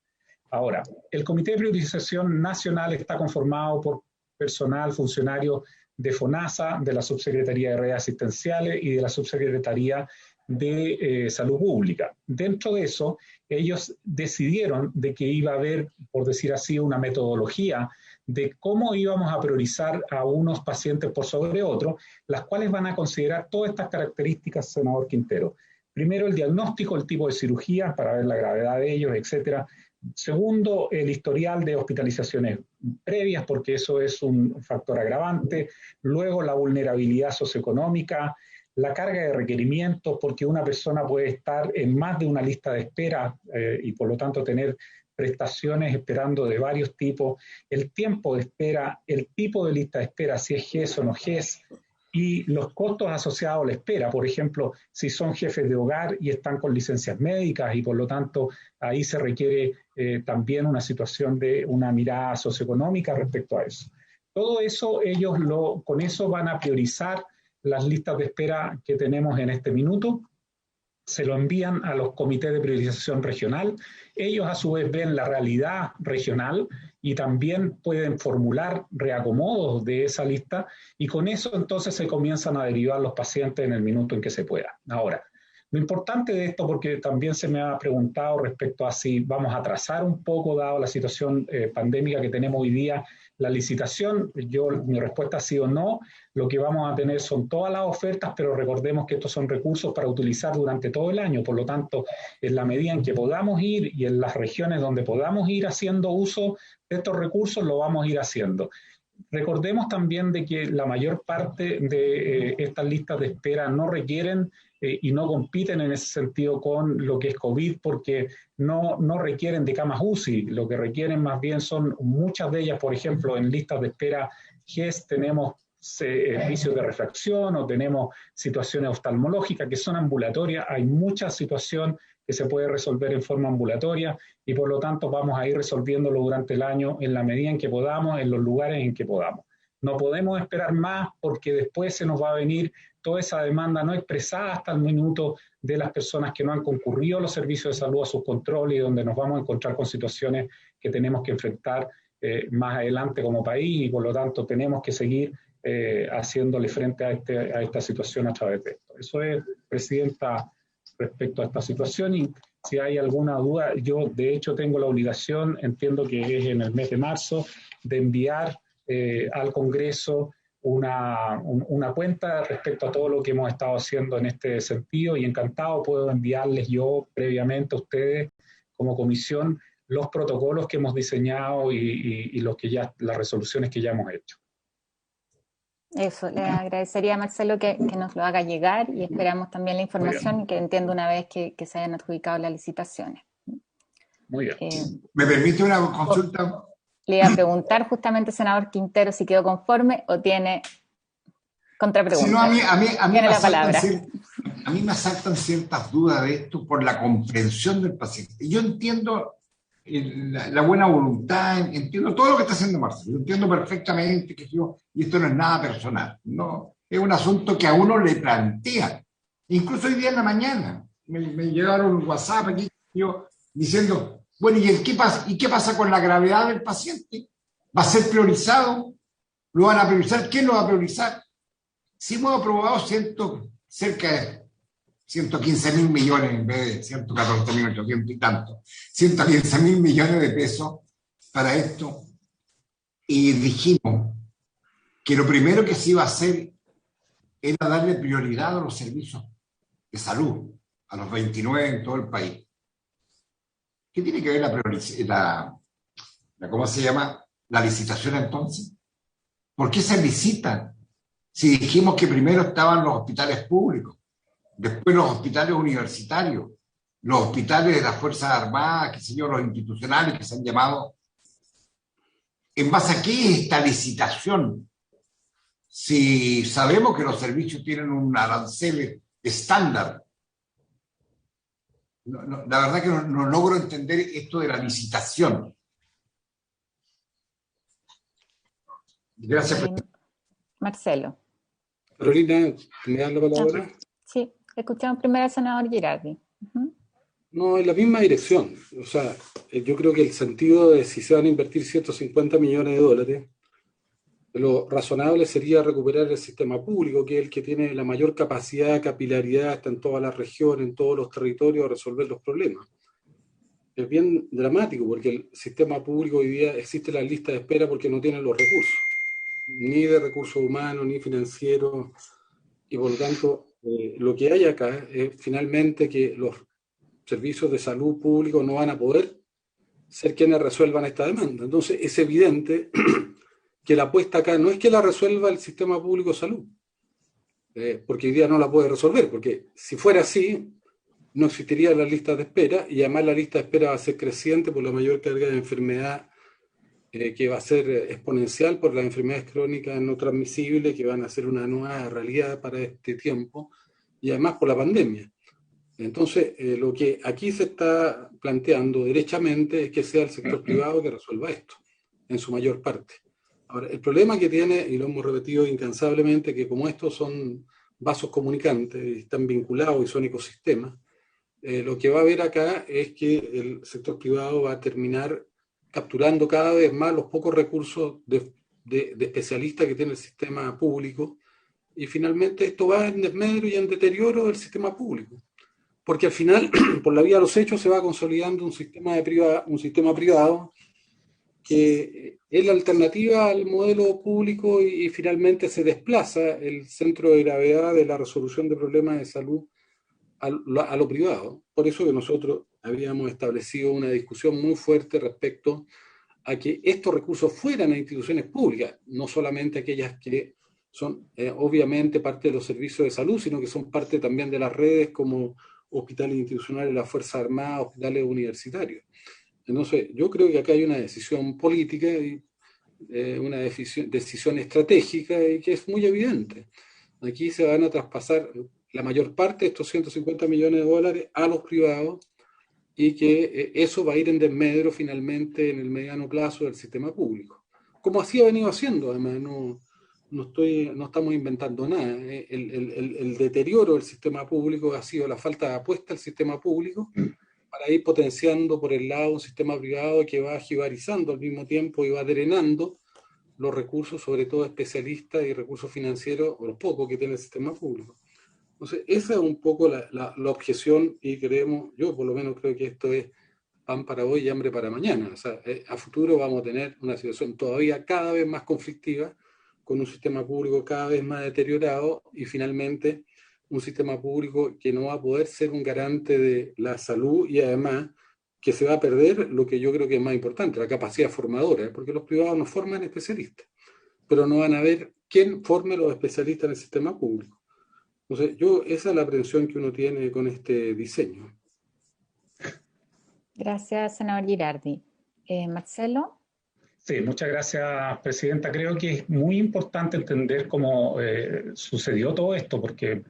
Ahora, el comité de priorización nacional está conformado por personal, funcionarios de FONASA, de la Subsecretaría de Redes Asistenciales y de la Subsecretaría de Salud Pública. Dentro de eso, ellos decidieron de que iba a haber, por decir así, una metodología de cómo íbamos a priorizar a unos pacientes por sobre otros, las cuales van a considerar todas estas características, senador Quintero. Primero, el diagnóstico, el tipo de cirugía, para ver la gravedad de ellos, etcétera. Segundo, el historial de hospitalizaciones previas, porque eso es un factor agravante. Luego, la vulnerabilidad socioeconómica, la carga de requerimientos, porque una persona puede estar en más de una lista de espera y por lo tanto tener prestaciones esperando de varios tipos, el tiempo de espera, el tipo de lista de espera, si es GES o no GES, y los costos asociados a la espera, por ejemplo, si son jefes de hogar y están con licencias médicas y por lo tanto ahí se requiere también una situación de una mirada socioeconómica respecto a eso. Todo eso ellos con eso van a priorizar las listas de espera que tenemos en este minuto, se lo envían a los comités de priorización regional, ellos a su vez ven la realidad regional y también pueden formular reacomodos de esa lista y con eso entonces se comienzan a derivar los pacientes en el minuto en que se pueda. Ahora, lo importante de esto, porque también se me ha preguntado respecto a si vamos a atrasar un poco, dado la situación pandémica que tenemos hoy día, la licitación, mi respuesta ha sido no. Lo que vamos a tener son todas las ofertas, pero recordemos que estos son recursos para utilizar durante todo el año. Por lo tanto, en la medida en que podamos ir y en las regiones donde podamos ir haciendo uso de estos recursos, lo vamos a ir haciendo. Recordemos también de que la mayor parte de estas listas de espera no requieren y no compiten en ese sentido con lo que es COVID, porque no requieren de camas UCI, lo que requieren más bien son muchas de ellas, por ejemplo, en listas de espera GES tenemos servicios de refracción o tenemos situaciones oftalmológicas que son ambulatorias, hay mucha situación que se puede resolver en forma ambulatoria y por lo tanto vamos a ir resolviéndolo durante el año en la medida en que podamos, en los lugares en que podamos. No podemos esperar más porque después se nos va a venir toda esa demanda no expresada hasta el minuto de las personas que no han concurrido a los servicios de salud a sus controles y donde nos vamos a encontrar con situaciones que tenemos que enfrentar más adelante como país y por lo tanto tenemos que seguir haciéndole frente a esta situación a través de esto. Eso es, Presidenta, respecto a esta situación y si hay alguna duda, yo de hecho tengo la obligación, entiendo que es en el mes de marzo, de enviar al Congreso una cuenta respecto a todo lo que hemos estado haciendo en este sentido y encantado puedo enviarles yo previamente a ustedes como comisión los protocolos que hemos diseñado y las resoluciones que ya hemos hecho. Eso, le agradecería a Marcelo que nos lo haga llegar y esperamos también la información y que entienda una vez que se hayan adjudicado las licitaciones. Muy bien. ¿Me permite una consulta? Le iba a preguntar justamente, senador Quintero, si quedó conforme o tiene contrapregunta. Si no, a mí me asaltan ciertas dudas de esto por la comprensión del paciente. Yo entiendo la buena voluntad, entiendo todo lo que está haciendo Marcelo, entiendo perfectamente y esto no es nada personal, no, es un asunto que a uno le plantea. Incluso hoy día en la mañana me llegaron un WhatsApp aquí diciendo, bueno, ¿y qué pasa con la gravedad del paciente? ¿Va a ser priorizado? ¿Lo van a priorizar? ¿Quién lo va a priorizar? Si hemos aprobado cerca de 115.000 millones en vez de 114.800 y tanto, 115.000 millones de pesos para esto, y dijimos que lo primero que se iba a hacer era darle prioridad a los servicios de salud, a los 29 en todo el país. ¿Qué tiene que ver ¿cómo se llama? ¿La licitación entonces? ¿Por qué se licita? Si dijimos que primero estaban los hospitales públicos, después los hospitales universitarios, los hospitales de las Fuerzas Armadas, los institucionales que se han llamado. ¿En base a qué es esta licitación? Si sabemos que los servicios tienen un arancel estándar. La verdad que no logro entender esto de la licitación. Gracias. Marcelo. Carolina, ¿me das la palabra? Sí, escuchamos primero al senador Girardi. No, en la misma dirección. O sea, yo creo que el sentido de si se van a invertir 150 millones de dólares, lo razonable sería recuperar el sistema público, que es el que tiene la mayor capacidad, capilaridad, está en todas las regiones, en todos los territorios, a resolver los problemas. Es bien dramático porque el sistema público hoy día existe la lista de espera porque no tiene los recursos, ni de recursos humanos, ni financieros, y por lo tanto lo que hay acá es finalmente que los servicios de salud públicos no van a poder ser quienes resuelvan esta demanda. Entonces es evidente que la apuesta acá no es que la resuelva el sistema público de salud, porque hoy día no la puede resolver, porque si fuera así, no existiría la lista de espera, y además la lista de espera va a ser creciente por la mayor carga de enfermedad, que va a ser exponencial por las enfermedades crónicas no transmisibles, que van a ser una nueva realidad para este tiempo, y además por la pandemia. Entonces, lo que aquí se está planteando derechamente es que sea el sector privado que resuelva esto, en su mayor parte. Ahora, el problema que tiene, y lo hemos repetido incansablemente, que como estos son vasos comunicantes, y están vinculados y son ecosistemas, lo que va a haber acá es que el sector privado va a terminar capturando cada vez más los pocos recursos de especialistas que tiene el sistema público, y finalmente esto va en desmedro y en deterioro del sistema público. Porque al final, por la vía de los hechos, se va consolidando un sistema privado que es la alternativa al modelo público y finalmente se desplaza el centro de gravedad de la resolución de problemas de salud a lo privado. Por eso que nosotros habíamos establecido una discusión muy fuerte respecto a que estos recursos fueran a instituciones públicas, no solamente aquellas que son obviamente parte de los servicios de salud, sino que son parte también de las redes como hospitales institucionales de las Fuerzas Armadas, hospitales universitarios. Entonces, yo creo que acá hay una decisión política y una decisión estratégica y que es muy evidente. Aquí se van a traspasar la mayor parte de estos 150 millones de dólares a los privados y que eso va a ir en desmedro finalmente en el mediano plazo del sistema público. Como así ha venido haciendo, además, no estamos inventando nada. El deterioro del sistema público ha sido la falta de apuesta al sistema público para ir potenciando por el lado un sistema privado que va jibarizando al mismo tiempo y va drenando los recursos, sobre todo especialistas y recursos financieros, o los pocos que tiene el sistema público. Entonces, esa es un poco la objeción y creemos, yo por lo menos creo que esto es pan para hoy y hambre para mañana. O sea, a futuro vamos a tener una situación todavía cada vez más conflictiva, con un sistema público cada vez más deteriorado y finalmente un sistema público que no va a poder ser un garante de la salud y además que se va a perder lo que yo creo que es más importante, la capacidad formadora, porque los privados no forman especialistas, pero no van a ver quién forme los especialistas en el sistema público. Entonces, esa es la aprehensión que uno tiene con este diseño. Gracias, senador Girardi. Marcelo. Sí, muchas gracias, presidenta. Creo que es muy importante entender cómo sucedió todo esto, porque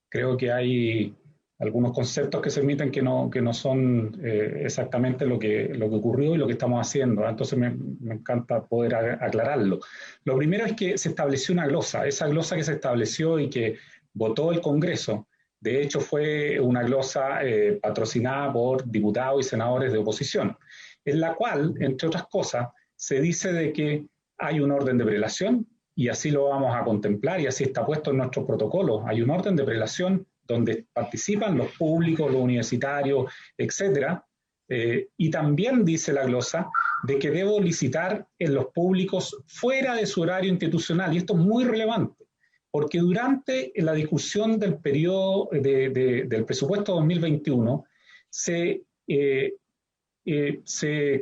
creo que hay algunos conceptos que se emiten que no son exactamente lo que ocurrió y lo que estamos haciendo. Entonces me encanta poder aclararlo. Lo primero es que se estableció una glosa. Esa glosa que se estableció y que votó el Congreso, de hecho fue una glosa patrocinada por diputados y senadores de oposición, en la cual, entre otras cosas, se dice de que hay un orden de prelación, y así lo vamos a contemplar, y así está puesto en nuestros protocolos. Hay un orden de prelación donde participan los públicos, los universitarios, etcétera, y también dice la glosa de que debo licitar en los públicos fuera de su horario institucional, y esto es muy relevante, porque durante la discusión del periodo del presupuesto 2021 se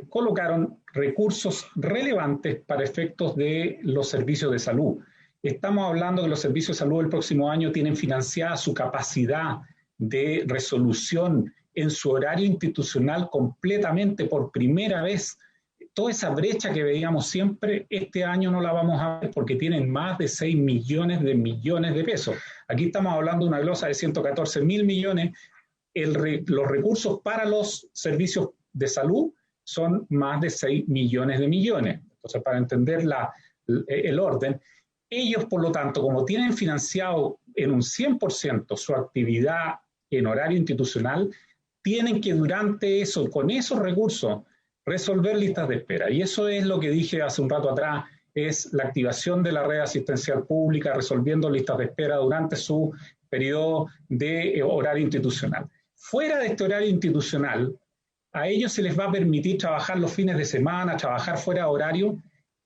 colocaron recursos relevantes para efectos de los servicios de salud. Estamos hablando que los servicios de salud del próximo año tienen financiada su capacidad de resolución en su horario institucional completamente por primera vez. Toda esa brecha que veíamos siempre, este año no la vamos a ver porque tienen más de 6 millones de pesos. Aquí estamos hablando de una glosa de 114.000 millones. Los recursos para los servicios de salud son más de 6 millones de millones. Entonces, para entender el orden, ellos, por lo tanto, como tienen financiado en un 100% su actividad en horario institucional, tienen que durante eso, con esos recursos, resolver listas de espera. Y eso es lo que dije hace un rato atrás, es la activación de la red asistencial pública, resolviendo listas de espera durante su periodo de horario institucional. Fuera de este horario institucional, a ellos se les va a permitir trabajar los fines de semana, trabajar fuera de horario,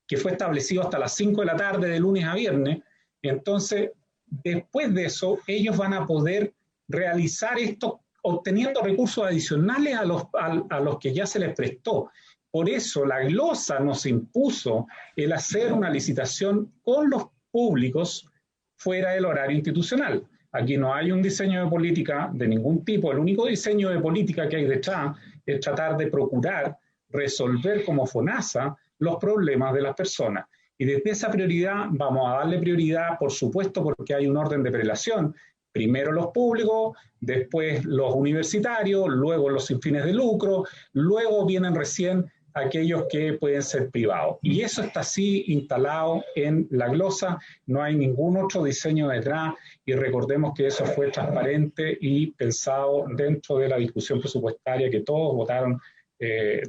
que fue establecido hasta las 5 de la tarde de lunes a viernes. Entonces, después de eso, ellos van a poder realizar esto obteniendo recursos adicionales a los que ya se les prestó. Por eso la glosa nos impuso el hacer una licitación con los públicos fuera del horario institucional. Aquí no hay un diseño de política de ningún tipo. El único diseño de política que hay detrás es tratar de procurar resolver como FONASA los problemas de las personas. Y desde esa prioridad vamos a darle prioridad, por supuesto, porque hay un orden de prelación. Primero los públicos, después los universitarios, luego los sin fines de lucro, luego vienen recién aquellos que pueden ser privados. Y eso está así instalado en la glosa, no hay ningún otro diseño detrás, y recordemos que eso fue transparente y pensado dentro de la discusión presupuestaria que todos votaron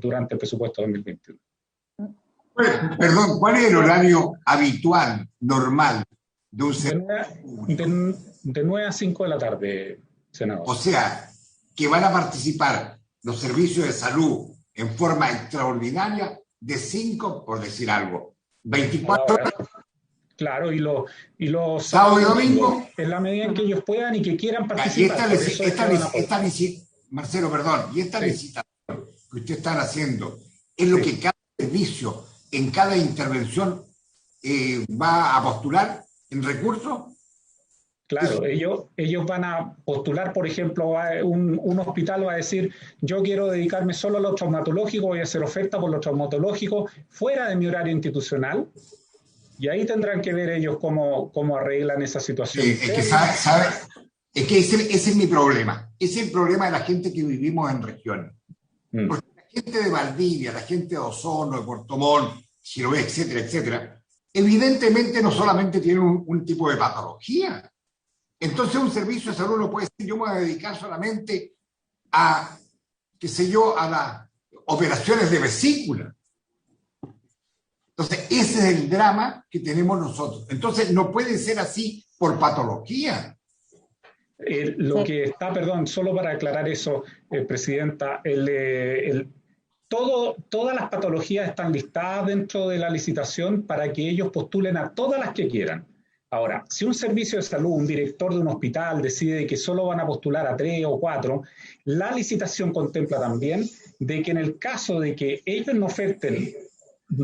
durante el presupuesto 2021. Perdón, ¿cuál es el horario habitual, normal, de un servicio? De 9 a 5 de la tarde, senador. O sea, que van a participar los servicios de salud en forma extraordinaria de 5, por decir algo, 24 horas. Claro, y los sábado y domingo, en la medida en que ellos puedan y que quieran participar. Marcelo, perdón, y esta licitación que ustedes están haciendo es lo que cada servicio en cada intervención va a postular. en recursos. Claro, ellos van a postular, por ejemplo, un hospital va a decir, yo quiero dedicarme solo a lo traumatológico, voy a hacer oferta por lo traumatológico fuera de mi horario institucional, y ahí tendrán que ver ellos cómo arreglan esa situación. Es que ese es mi problema. Ese es el problema de la gente que vivimos en regiones. Porque la gente de Valdivia, la gente de Osorno, de Puerto Montt, Chiloé, etcétera, etcétera, evidentemente no solamente tienen un tipo de patología. Entonces un servicio de salud no puede decir, yo me voy a dedicar solamente a, qué sé yo, a las operaciones de vesícula. Entonces ese es el drama que tenemos nosotros. Entonces no puede ser así por patología. Solo para aclarar eso, Presidenta, todas las patologías están listadas dentro de la licitación para que ellos postulen a todas las que quieran. Ahora, si un servicio de salud, un director de un hospital decide que solo van a postular a 3 o 4, la licitación contempla también de que en el caso de que ellos no oferten,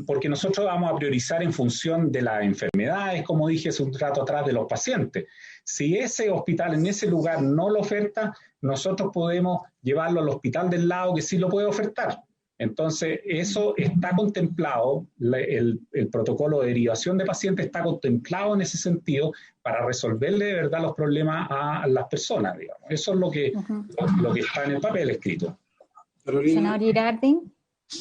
porque nosotros vamos a priorizar en función de las enfermedades, como dije hace un rato atrás, de los pacientes. Si ese hospital en ese lugar no lo oferta, nosotros podemos llevarlo al hospital del lado que sí lo puede ofertar. Entonces, eso está contemplado, el protocolo de derivación de pacientes está contemplado en ese sentido para resolverle de verdad los problemas a las personas, digamos. Eso es lo que está en el papel escrito. Carolina, Senador Girardi.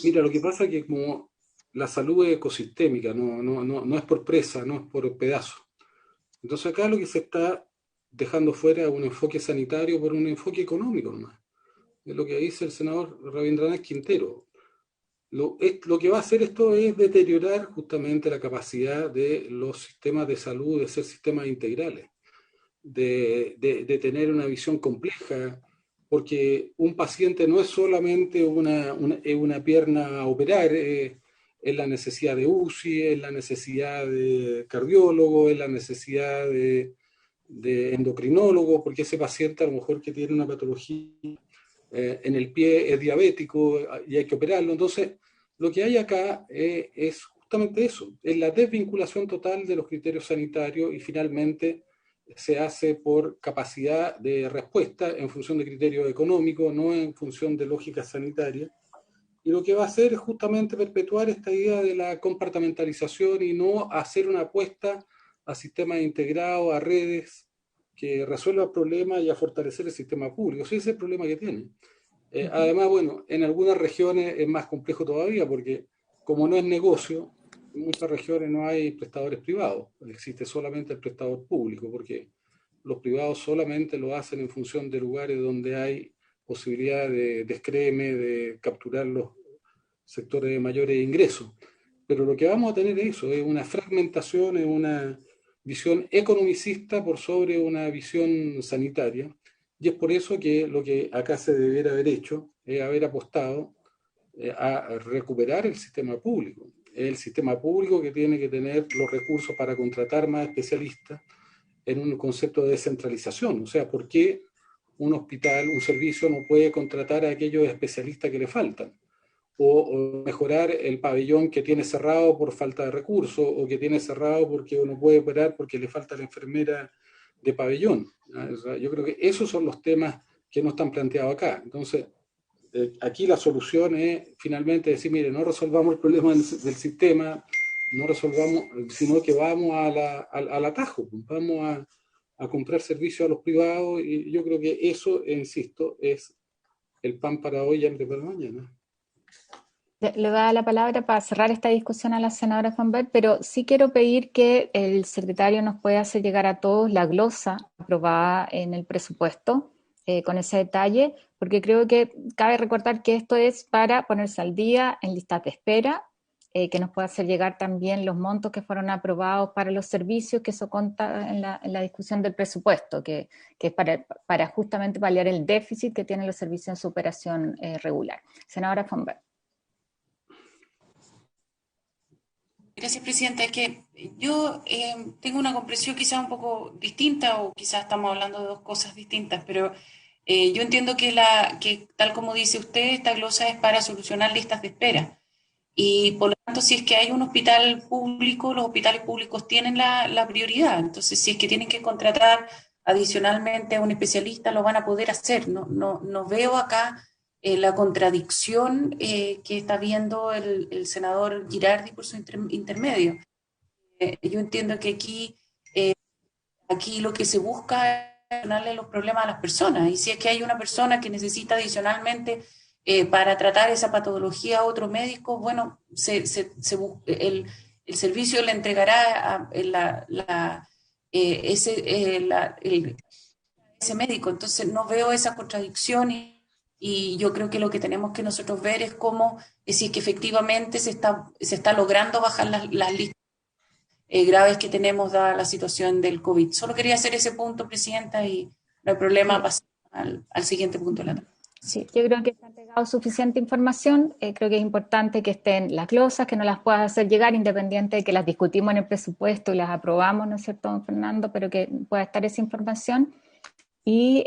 mira, lo que pasa es que como la salud es ecosistémica, no es por presa, no es por pedazo. Entonces acá lo que se está dejando fuera es un enfoque sanitario por un enfoque económico nomás. Es lo que dice el senador Rabindranath Quintero. Lo que va a hacer esto es deteriorar justamente la capacidad de los sistemas de salud de ser sistemas integrales, de tener una visión compleja, porque un paciente no es solamente una pierna a operar, es la necesidad de UCI, es la necesidad de cardiólogo, es la necesidad de endocrinólogo, porque ese paciente a lo mejor que tiene una patología en el pie es diabético y hay que operarlo. Entonces, lo que hay acá es justamente eso, es la desvinculación total de los criterios sanitarios y finalmente se hace por capacidad de respuesta en función de criterios económicos, no en función de lógica sanitaria. Y lo que va a hacer es justamente perpetuar esta idea de la compartimentalización y no hacer una apuesta a sistemas integrados, a redes que resuelvan problemas y a fortalecer el sistema público. Ese es el problema que tiene. Además, bueno, en algunas regiones es más complejo todavía porque como no es negocio, en muchas regiones no hay prestadores privados, existe solamente el prestador público, porque los privados solamente lo hacen en función de lugares donde hay posibilidad de descreme, de capturar los sectores de mayores ingresos. Pero lo que vamos a tener es eso, es una fragmentación, es una visión economicista por sobre una visión sanitaria, y es por eso que lo que acá se debiera haber hecho es haber apostado a recuperar el sistema público. El sistema público que tiene que tener los recursos para contratar más especialistas en un concepto de descentralización. O sea, ¿por qué un hospital, un servicio no puede contratar a aquellos especialistas que le faltan? O mejorar el pabellón que tiene cerrado por falta de recursos, o que tiene cerrado porque no puede operar porque le falta la enfermera de pabellón. O sea, yo creo que esos son los temas que no están planteados acá. Entonces, aquí la solución es finalmente decir, mire, no resolvamos el problema del sistema, no resolvamos, sino que vamos al atajo, vamos a comprar servicios a los privados, y yo creo que eso, insisto, es el pan para hoy y hambre para mañana. Le voy a dar la palabra para cerrar esta discusión a la senadora Fonbert, pero sí quiero pedir que el secretario nos pueda hacer llegar a todos la glosa aprobada en el presupuesto, con ese detalle, porque creo que cabe recordar que esto es para ponerse al día en listas de espera, que nos pueda hacer llegar también los montos que fueron aprobados para los servicios, que eso consta en la discusión del presupuesto, que es para justamente paliar el déficit que tienen los servicios en su operación regular. Senadora Fonbert. Gracias, Presidenta. Es que yo tengo una comprensión quizás un poco distinta, o quizás estamos hablando de dos cosas distintas, pero yo entiendo que tal como dice usted, esta glosa es para solucionar listas de espera. Y por lo tanto, si es que hay un hospital público, los hospitales públicos tienen la prioridad. Entonces, si es que tienen que contratar adicionalmente a un especialista, lo van a poder hacer. No veo acá la contradicción que está viendo el senador Girardi por su intermedio. Yo entiendo que aquí lo que se busca es solucionarle los problemas a las personas. Y si es que hay una persona que necesita adicionalmente para tratar esa patología a otro médico, bueno, el servicio le entregará ese médico. Entonces no veo esa contradicción y yo creo que lo que tenemos que nosotros ver es cómo, si es que efectivamente se está logrando bajar las listas graves que tenemos dada la situación del COVID. Solo quería hacer ese punto, Presidenta, y no hay problema pasar al siguiente punto de la tarde. Sí, yo creo que se ha entregado suficiente información. Creo que es importante que estén las glosas, que no las puedas hacer llegar, independiente de que las discutimos en el presupuesto y las aprobamos, ¿no es cierto, don Fernando? Pero que pueda estar esa información. Y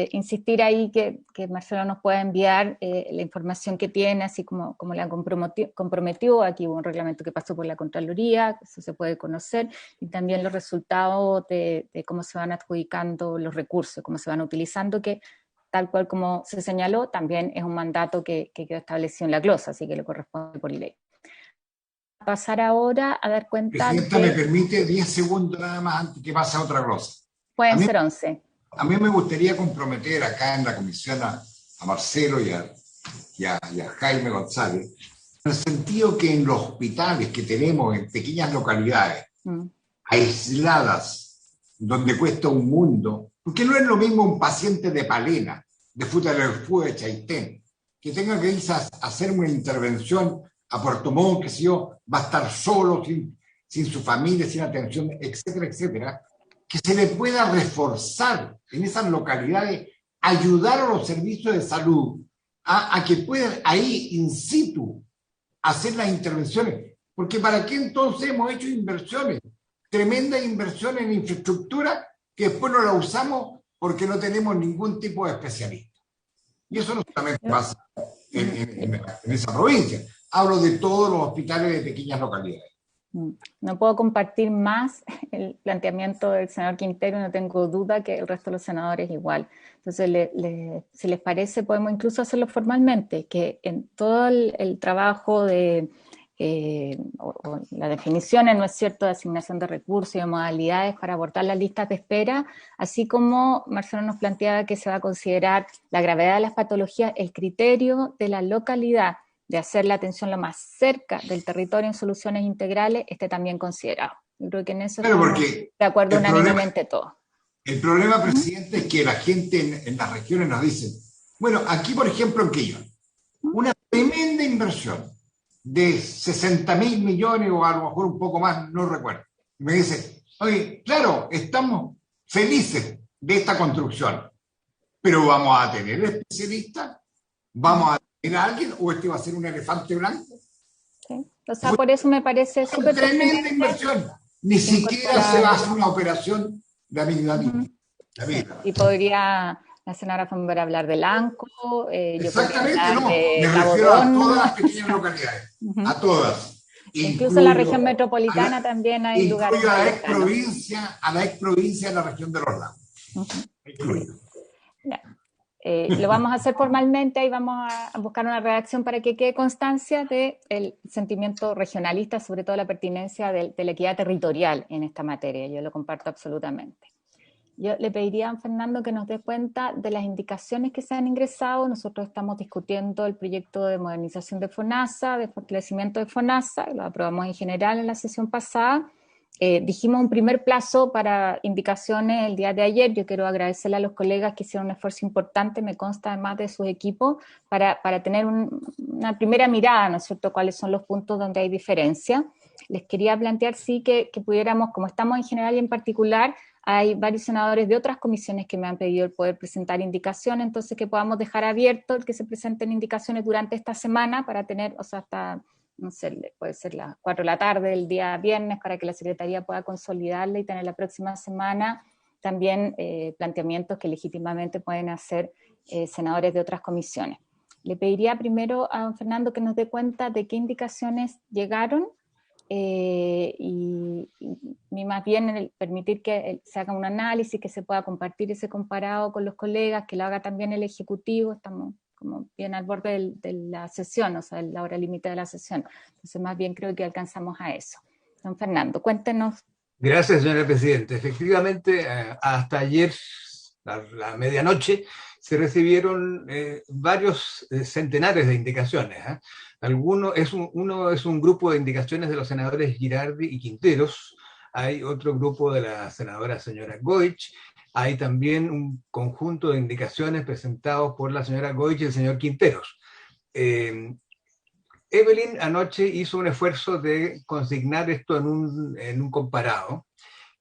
insistir ahí que Marcelo nos pueda enviar la información que tiene, así como la comprometió. Aquí hubo un reglamento que pasó por la Contraloría, eso se puede conocer, y también los resultados de cómo se van adjudicando los recursos, cómo se van utilizando, que tal cual como se señaló, también es un mandato que quedó establecido en la glosa, así que le corresponde por ley. Pasar ahora a dar cuenta. Presidenta, ¿me permite 10 segundos nada más antes que pase a otra glosa? Pueden ser 11. A mí me gustaría comprometer acá en la comisión a Marcelo y a Jaime González, en el sentido que en los hospitales que tenemos en pequeñas localidades, aisladas, donde cuesta un mundo, porque no es lo mismo un paciente de Palena, de Futaleufú, de Chaitén, que tenga que irse a hacer una intervención a Puerto Montt, que si yo, va a estar solo, sin su familia, sin atención, etcétera, etcétera, que se le pueda reforzar en esas localidades, ayudar a los servicios de salud a que puedan ahí in situ hacer las intervenciones. Porque ¿para qué entonces hemos hecho inversiones? Tremendas inversiones en infraestructura que después no la usamos porque no tenemos ningún tipo de especialista. Y eso no solamente pasa en esa provincia. Hablo de todos los hospitales de pequeñas localidades. No puedo compartir más el planteamiento del senador Quintero, no tengo duda que el resto de los senadores igual. Entonces, si les parece, podemos incluso hacerlo formalmente, que en todo el trabajo de o las definiciones, ¿no es cierto?, de asignación de recursos y de modalidades para abordar las listas de espera, así como Marcelo nos planteaba que se va a considerar la gravedad de las patologías, el criterio de la localidad de hacer la atención lo más cerca del territorio en soluciones integrales, esté también considerado. Yo creo que en eso estamos de acuerdo unánimemente todos. El problema, Presidente, es que la gente en las regiones nos dice, bueno, aquí por ejemplo en Quillón, una tremenda inversión de 60.000 millones o a lo mejor un poco más, no recuerdo. Y me dice, oye, claro, estamos felices de esta construcción, pero ¿vamos a tener especialistas? ¿Vamos a tener a alguien o este va a ser un elefante blanco? Sí. O sea, por eso me parece súper tremenda inversión. Ni siquiera se va a hacer una operación de amigdalina. Y podría la senadora Fonber hablar del ANCO. Exactamente, no. Me refiero a todas las pequeñas localidades. A todas. Incluso en la región metropolitana también hay lugares. A la ex provincia de la región de los lagos. Incluido. Lo vamos a hacer formalmente, ahí vamos a buscar una redacción para que quede constancia del sentimiento regionalista, sobre todo la pertinencia de la equidad territorial en esta materia. Yo lo comparto absolutamente. Yo le pediría a Fernando que nos dé cuenta de las indicaciones que se han ingresado. Nosotros estamos discutiendo el proyecto de modernización de FONASA, de fortalecimiento de FONASA, lo aprobamos en general en la sesión pasada. Dijimos un primer plazo para indicaciones el día de ayer. Yo quiero agradecerle a los colegas que hicieron un esfuerzo importante, me consta además de sus equipos, para tener una primera mirada, ¿no es cierto?, cuáles son los puntos donde hay diferencia. Les quería plantear, sí, que pudiéramos, como estamos en general y en particular, hay varios senadores de otras comisiones que me han pedido el poder presentar indicaciones, entonces que podamos dejar abierto el que se presenten indicaciones durante esta semana para tener, o sea, hasta, no sé, puede ser las 4 de la tarde del día viernes para que la Secretaría pueda consolidarla y tener la próxima semana también planteamientos que legítimamente pueden hacer senadores de otras comisiones. Le pediría primero a don Fernando que nos dé cuenta de qué indicaciones llegaron y más bien permitir que se haga un análisis, que se pueda compartir ese comparado con los colegas, que lo haga también el Ejecutivo. Estamos como bien al borde de la sesión, o sea, la hora límite de la sesión. Entonces, más bien creo que alcanzamos a eso. Don Fernando, cuéntenos. Gracias, señora Presidenta. Efectivamente, hasta ayer, la medianoche, se recibieron varios centenares de indicaciones. Uno es un grupo de indicaciones de los senadores Girardi y Quinteros. Hay otro grupo de la senadora señora Goich. Hay también un conjunto de indicaciones presentados por la señora Goich y el señor Quinteros. Evelyn anoche hizo un esfuerzo de consignar esto en un comparado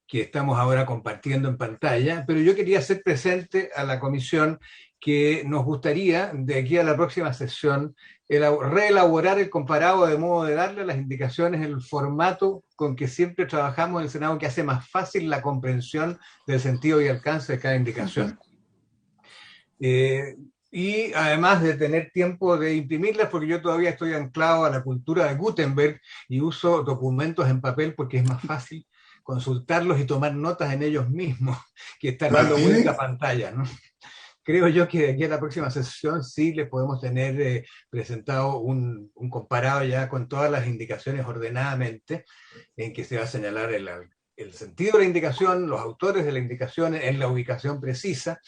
que estamos ahora compartiendo en pantalla, pero yo quería hacer presente a la comisión que nos gustaría, de aquí a la próxima sesión, reelaborar el comparado de modo de darle a las indicaciones el formato con que siempre trabajamos en el Senado, que hace más fácil la comprensión del sentido y alcance de cada indicación. Y además de tener tiempo de imprimirlas, porque yo todavía estoy anclado a la cultura de Gutenberg y uso documentos en papel porque es más fácil consultarlos y tomar notas en ellos mismos que estar dando vuelta a pantalla, ¿no? Creo yo que de aquí a la próxima sesión sí les podemos tener presentado un comparado ya con todas las indicaciones ordenadamente, en que se va a señalar el sentido de la indicación, los autores de la indicación en la ubicación precisa.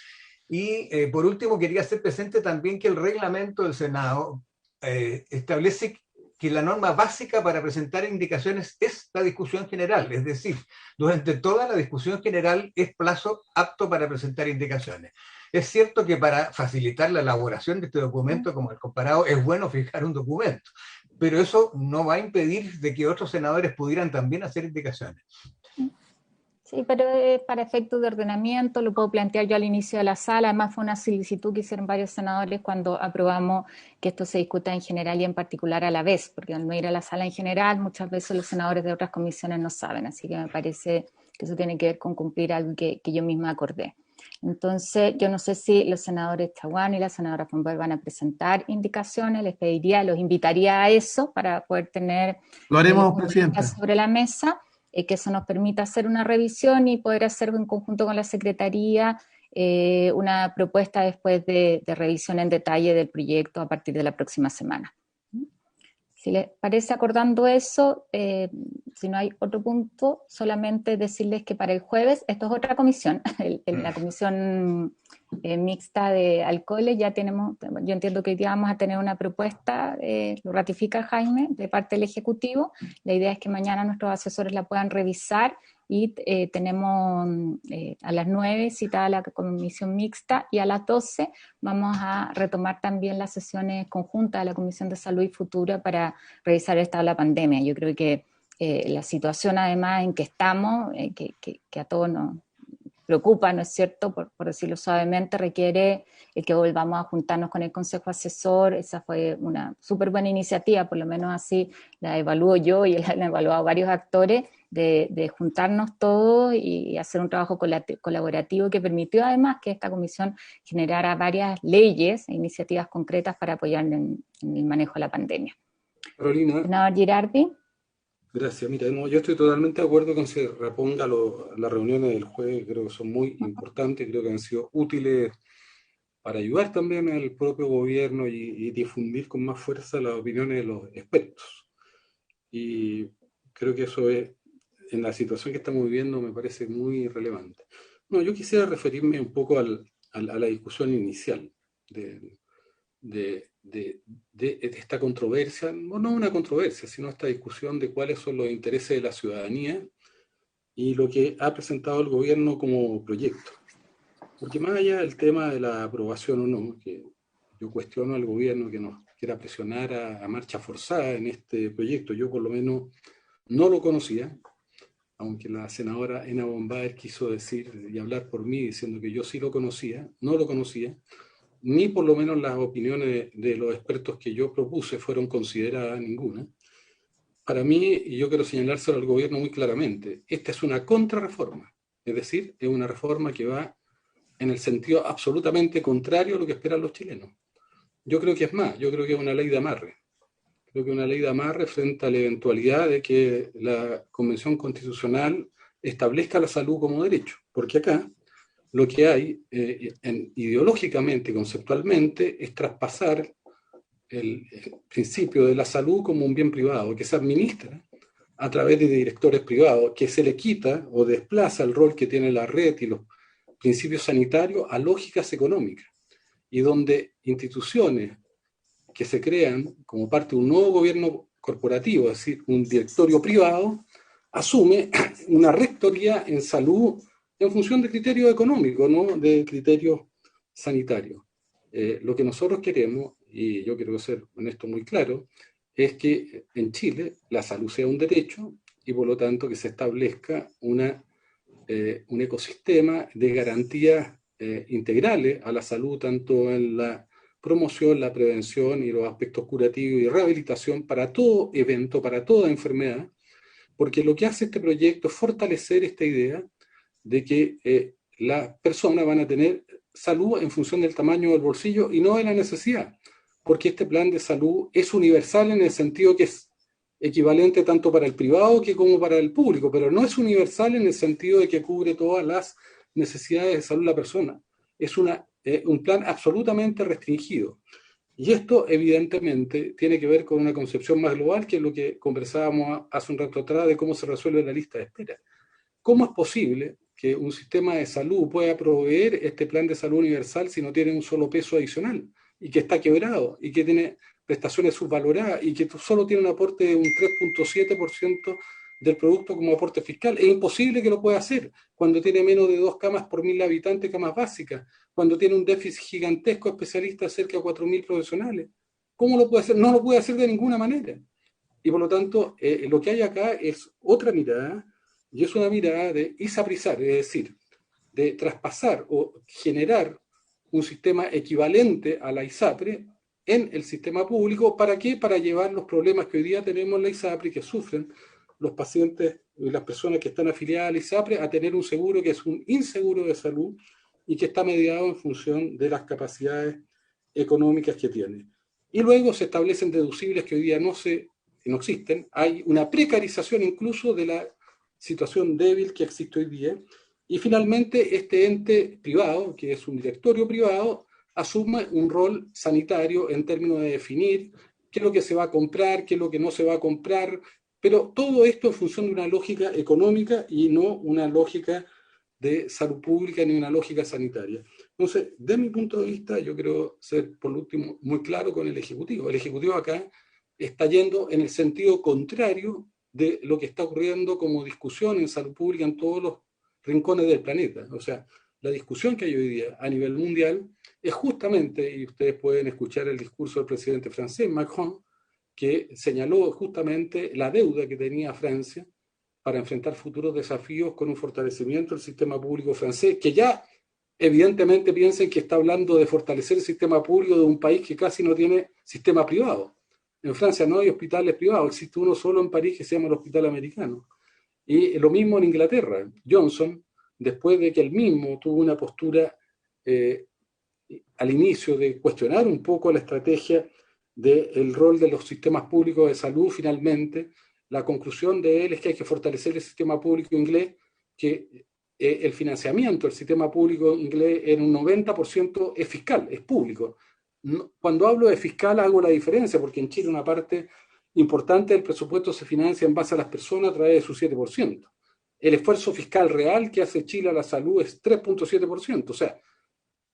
Y por último quería hacer presente también que el reglamento del Senado establece que la norma básica para presentar indicaciones es la discusión general, es decir, durante toda la discusión general es plazo apto para presentar indicaciones. Es cierto que para facilitar la elaboración de este documento, como el comparado, es bueno fijar un documento, pero eso no va a impedir de que otros senadores pudieran también hacer indicaciones. Sí, pero para efectos de ordenamiento, lo puedo plantear yo al inicio de la sala. Además fue una solicitud que hicieron varios senadores cuando aprobamos que esto se discuta en general y en particular a la vez, porque al no ir a la sala en general, muchas veces los senadores de otras comisiones no saben, así que me parece que eso tiene que ver con cumplir algo que yo misma acordé. Entonces, yo no sé si los senadores Chaguán y la senadora Fonboy van a presentar indicaciones, los invitaría a eso para poder tener lo haremos, Presidenta, sobre la mesa. Que eso nos permita hacer una revisión y poder hacer en conjunto con la Secretaría una propuesta después de revisión en detalle del proyecto a partir de la próxima semana. Si les parece, acordando eso, si no hay otro punto, solamente decirles que para el jueves, esto es otra comisión, la comisión mixta de alcoholes, ya tenemos, yo entiendo que hoy día vamos a tener una propuesta, lo ratifica Jaime, de parte del Ejecutivo. La idea es que mañana nuestros asesores la puedan revisar y tenemos a las 9 citada la comisión mixta y a las 12 vamos a retomar también las sesiones conjuntas de la Comisión de Salud y Futura para revisar el estado de la pandemia. Yo creo que la situación además en que estamos, que a todos nos preocupa, ¿no es cierto?, por decirlo suavemente, requiere que volvamos a juntarnos con el Consejo Asesor. Esa fue una súper buena iniciativa, por lo menos así la evalúo yo y la han evaluado varios actores, de juntarnos todos y hacer un trabajo colaborativo que permitió además que esta comisión generara varias leyes e iniciativas concretas para apoyar en el manejo de la pandemia. Carolina. Senador Girardi. Gracias. Mira, yo estoy totalmente de acuerdo con que se reponga las reuniones del jueves. Creo que son muy importantes, creo que han sido útiles para ayudar también al propio gobierno y difundir con más fuerza las opiniones de los expertos. Y creo que eso es, en la situación que estamos viviendo, me parece muy relevante. No, yo quisiera referirme un poco a la discusión inicial de esta controversia, no una controversia, sino esta discusión de cuáles son los intereses de la ciudadanía y lo que ha presentado el gobierno como proyecto. Porque más allá del tema de la aprobación o no, que yo cuestiono al gobierno que nos quiera presionar a marcha forzada en este proyecto, yo por lo menos no lo conocía, aunque la senadora Ena Bombaer quiso decir y hablar por mí diciendo que yo sí lo conocía, no lo conocía, ni por lo menos las opiniones de los expertos que yo propuse fueron consideradas ninguna. Para mí, y yo quiero señalárselo al gobierno muy claramente, esta es una contrarreforma, es decir, es una reforma que va en el sentido absolutamente contrario a lo que esperan los chilenos. yo creo que es más, yo creo que es una ley de amarre. Creo que una ley de amarre frente a la eventualidad de que la Convención Constitucional establezca la salud como derecho. Porque acá lo que hay ideológicamente, conceptualmente, es traspasar el principio de la salud como un bien privado, que se administra a través de directores privados, que se le quita o desplaza el rol que tiene la red y los principios sanitarios a lógicas económicas, y donde instituciones que se crean como parte de un nuevo gobierno corporativo, es decir, un directorio privado, asume una rectoría en salud en función de criterios económicos, no de criterios sanitarios. Lo que nosotros queremos, y yo quiero ser en esto muy claro, es que en Chile la salud sea un derecho y por lo tanto que se establezca un ecosistema de garantías integrales a la salud, tanto en la promoción, la prevención y los aspectos curativos y rehabilitación para todo evento, para toda enfermedad, porque lo que hace este proyecto es fortalecer esta idea de que las personas van a tener salud en función del tamaño del bolsillo y no de la necesidad, porque este plan de salud es universal en el sentido que es equivalente tanto para el privado como para el público, pero no es universal en el sentido de que cubre todas las necesidades de salud de la persona. Es un plan absolutamente restringido. Y esto evidentemente tiene que ver con una concepción más global, que es lo que conversábamos hace un rato atrás de cómo se resuelve la lista de espera. ¿Cómo es posible que un sistema de salud pueda proveer este plan de salud universal si no tiene un solo peso adicional y que está quebrado y que tiene prestaciones subvaloradas y que solo tiene un aporte de un 3.7% del producto como aporte fiscal? Es imposible que lo pueda hacer cuando tiene menos de 2 camas por 1.000 habitantes, camas básicas, cuando tiene un déficit gigantesco de especialistas, cerca de 4.000 profesionales. ¿Cómo lo puede hacer? No lo puede hacer de ninguna manera. Y por lo tanto, lo que hay acá es otra mirada, y es una mirada de isaprizar, es decir, de traspasar o generar un sistema equivalente a la ISAPRE en el sistema público. ¿Para qué? Para llevar los problemas que hoy día tenemos en la ISAPRE, que sufren los pacientes y las personas que están afiliadas a la ISAPRE, a tener un seguro que es un inseguro de salud y que está mediado en función de las capacidades económicas que tiene. Y luego se establecen deducibles que hoy día no existen. Hay una precarización incluso de la situación débil que existe hoy día. Y finalmente este ente privado, que es un directorio privado, asume un rol sanitario en términos de definir qué es lo que se va a comprar, qué es lo que no se va a comprar, pero todo esto en función de una lógica económica y no una lógica de salud pública ni una lógica sanitaria. Entonces, de mi punto de vista, yo quiero ser, por último, muy claro con el Ejecutivo. El Ejecutivo acá está yendo en el sentido contrario de lo que está ocurriendo como discusión en salud pública en todos los rincones del planeta. O sea, la discusión que hay hoy día a nivel mundial es justamente, y ustedes pueden escuchar el discurso del presidente francés, Macron, que señaló justamente la deuda que tenía Francia para enfrentar futuros desafíos con un fortalecimiento del sistema público francés, que ya evidentemente piensen que está hablando de fortalecer el sistema público de un país que casi no tiene sistema privado. En Francia no hay hospitales privados, existe uno solo en París que se llama el Hospital Americano. Y lo mismo en Inglaterra. Johnson, después de que él mismo tuvo una postura al inicio de cuestionar un poco la estrategia del rol de los sistemas públicos de salud, finalmente la conclusión de él es que hay que fortalecer el sistema público inglés, que el financiamiento del sistema público inglés en un 90% es fiscal, es público. Cuando hablo de fiscal hago la diferencia, porque en Chile una parte importante del presupuesto se financia en base a las personas a través de su 7%. El esfuerzo fiscal real que hace Chile a la salud es 3.7%. O sea,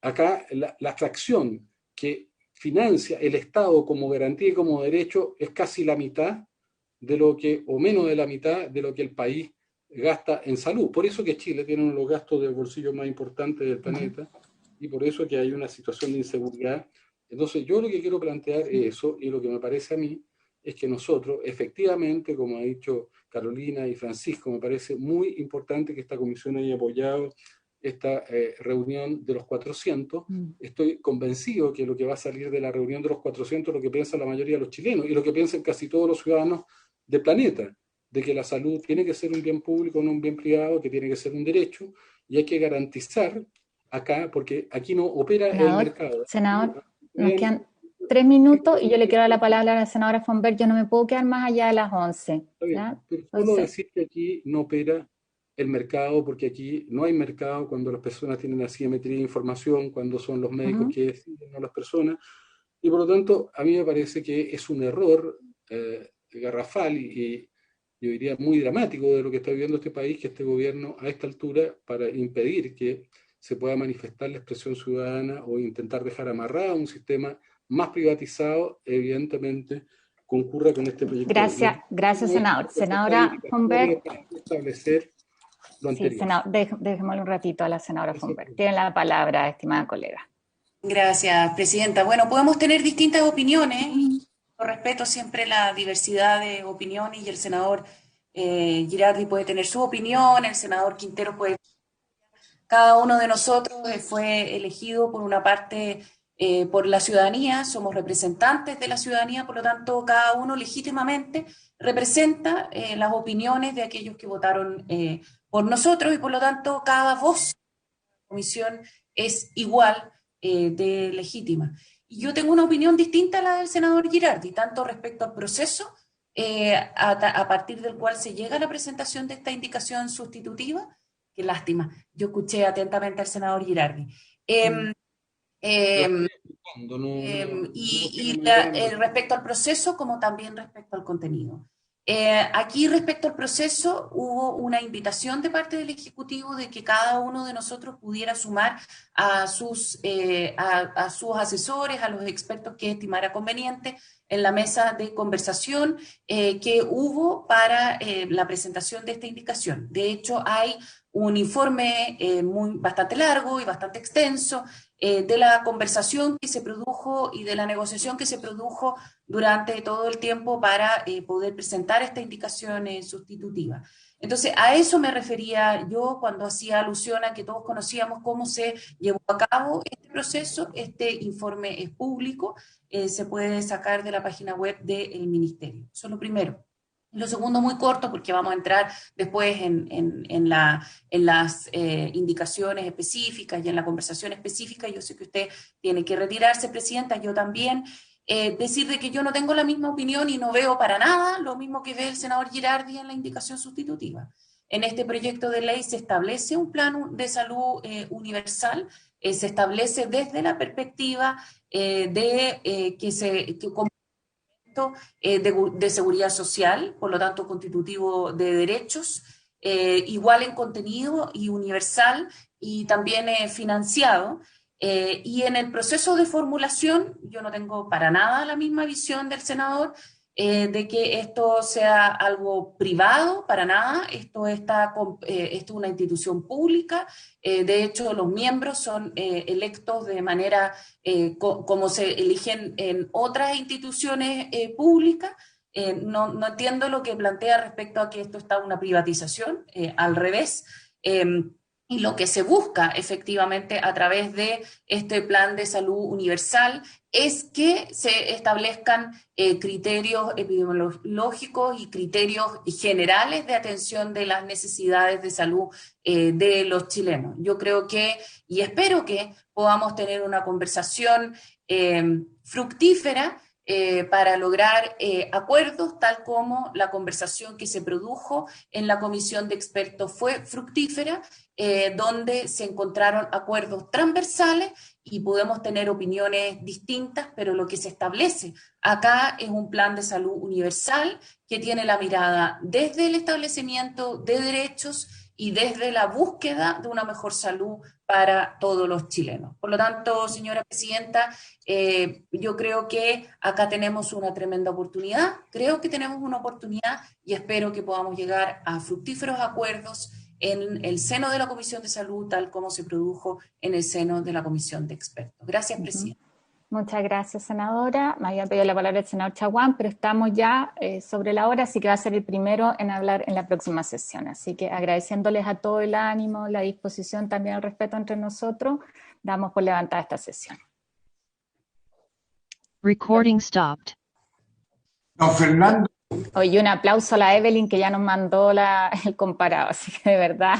acá la fracción que financia el Estado como garantía y como derecho es casi la mitad de lo que, o menos de la mitad de lo que el país gasta en salud. Por eso que Chile tiene uno de los gastos del bolsillo más importantes del planeta y por eso que hay una situación de inseguridad. Entonces yo lo que quiero plantear es eso, y lo que me parece a mí es que nosotros, efectivamente, como ha dicho Carolina y Francisco, me parece muy importante que esta comisión haya apoyado esta reunión de los 400. Estoy convencido que lo que va a salir de la reunión de los 400 es lo que piensa la mayoría de los chilenos y lo que piensan casi todos los ciudadanos del planeta, de que la salud tiene que ser un bien público, no un bien privado, que tiene que ser un derecho, y hay que garantizar acá, porque aquí no opera el mercado. Senador, nos quedan 3 minutos y yo le quiero dar la palabra a la senadora Fonberg. Yo no me puedo quedar más allá de las 11. Está bien, ¿ya? pero solo decir que aquí no opera el mercado, porque aquí no hay mercado cuando las personas tienen asimetría de información, cuando son los médicos que deciden, no las personas, y por lo tanto a mí me parece que es un error garrafal y yo diría muy dramático de lo que está viviendo este país, que este gobierno a esta altura, para impedir que se pueda manifestar la expresión ciudadana o intentar dejar amarrado un sistema más privatizado, evidentemente concurra con este proyecto. Gracias, senador. Senadora Fonberg. Establecer lo anterior. Sí, senador, dejémosle un ratito a la senadora Fonberg. Tiene la palabra, estimada colega. Gracias, presidenta. Bueno, podemos tener distintas opiniones. Yo respeto siempre la diversidad de opiniones y el senador Girardi puede tener su opinión, el senador Quintero puede... Cada uno de nosotros fue elegido por una parte por la ciudadanía, somos representantes de la ciudadanía, por lo tanto cada uno legítimamente representa las opiniones de aquellos que votaron por nosotros y por lo tanto cada voz de la comisión es igual de legítima. Y yo tengo una opinión distinta a la del senador Girardi, tanto respecto al proceso a partir del cual se llega a la presentación de esta indicación sustitutiva. Qué lástima, yo escuché atentamente al senador Girardi. Respecto al proceso como también respecto al contenido. Aquí respecto al proceso hubo una invitación de parte del Ejecutivo de que cada uno de nosotros pudiera sumar a sus asesores, a los expertos que estimara conveniente en la mesa de conversación que hubo para la presentación de esta indicación. De hecho, hay un informe bastante largo y bastante extenso de la conversación que se produjo y de la negociación que se produjo durante todo el tiempo para poder presentar esta indicación sustitutiva. Entonces, a eso me refería yo cuando hacía alusión a que todos conocíamos cómo se llevó a cabo este proceso. Este informe es público, se puede sacar de la página web del Ministerio. Eso es lo primero. Lo segundo, muy corto, porque vamos a entrar después en las indicaciones específicas y en la conversación específica. Yo sé que usted tiene que retirarse, presidenta, yo también. Decir de que yo no tengo la misma opinión y no veo para nada lo mismo que ve el senador Girardi en la indicación sustitutiva. En este proyecto de ley se establece un plan de salud universal, se establece desde la perspectiva de seguridad social, por lo tanto constitutivo de derechos, igual en contenido y universal y también financiado. Y en el proceso de formulación, yo no tengo para nada la misma visión del senador de que esto sea algo privado, para nada. Esto es una institución pública. De hecho, los miembros son electos de manera como se eligen en otras instituciones públicas. No entiendo lo que plantea respecto a que esto está una privatización, al revés. Y lo que se busca efectivamente a través de este plan de salud universal es que se establezcan criterios epidemiológicos y criterios generales de atención de las necesidades de salud de los chilenos. Yo creo que, y espero que podamos tener una conversación fructífera para lograr acuerdos, tal como la conversación que se produjo en la comisión de expertos fue fructífera, donde se encontraron acuerdos transversales y podemos tener opiniones distintas, pero lo que se establece acá es un plan de salud universal que tiene la mirada desde el establecimiento de derechos y desde la búsqueda de una mejor salud para todos los chilenos. Por lo tanto, señora presidenta, yo creo que acá tenemos una tremenda oportunidad, creo que tenemos una oportunidad y espero que podamos llegar a fructíferos acuerdos en el seno de la Comisión de Salud, tal como se produjo en el seno de la Comisión de Expertos. Gracias, presidenta. Muchas gracias, senadora. Me había pedido la palabra el senador Chaguán, pero estamos ya sobre la hora, así que va a ser el primero en hablar en la próxima sesión. Así que agradeciéndoles a todo el ánimo, la disposición, también el respeto entre nosotros, damos por levantada esta sesión. Recording stopped. Don Fernando. Oye, un aplauso a la Evelyn que ya nos mandó el comparado, así que de verdad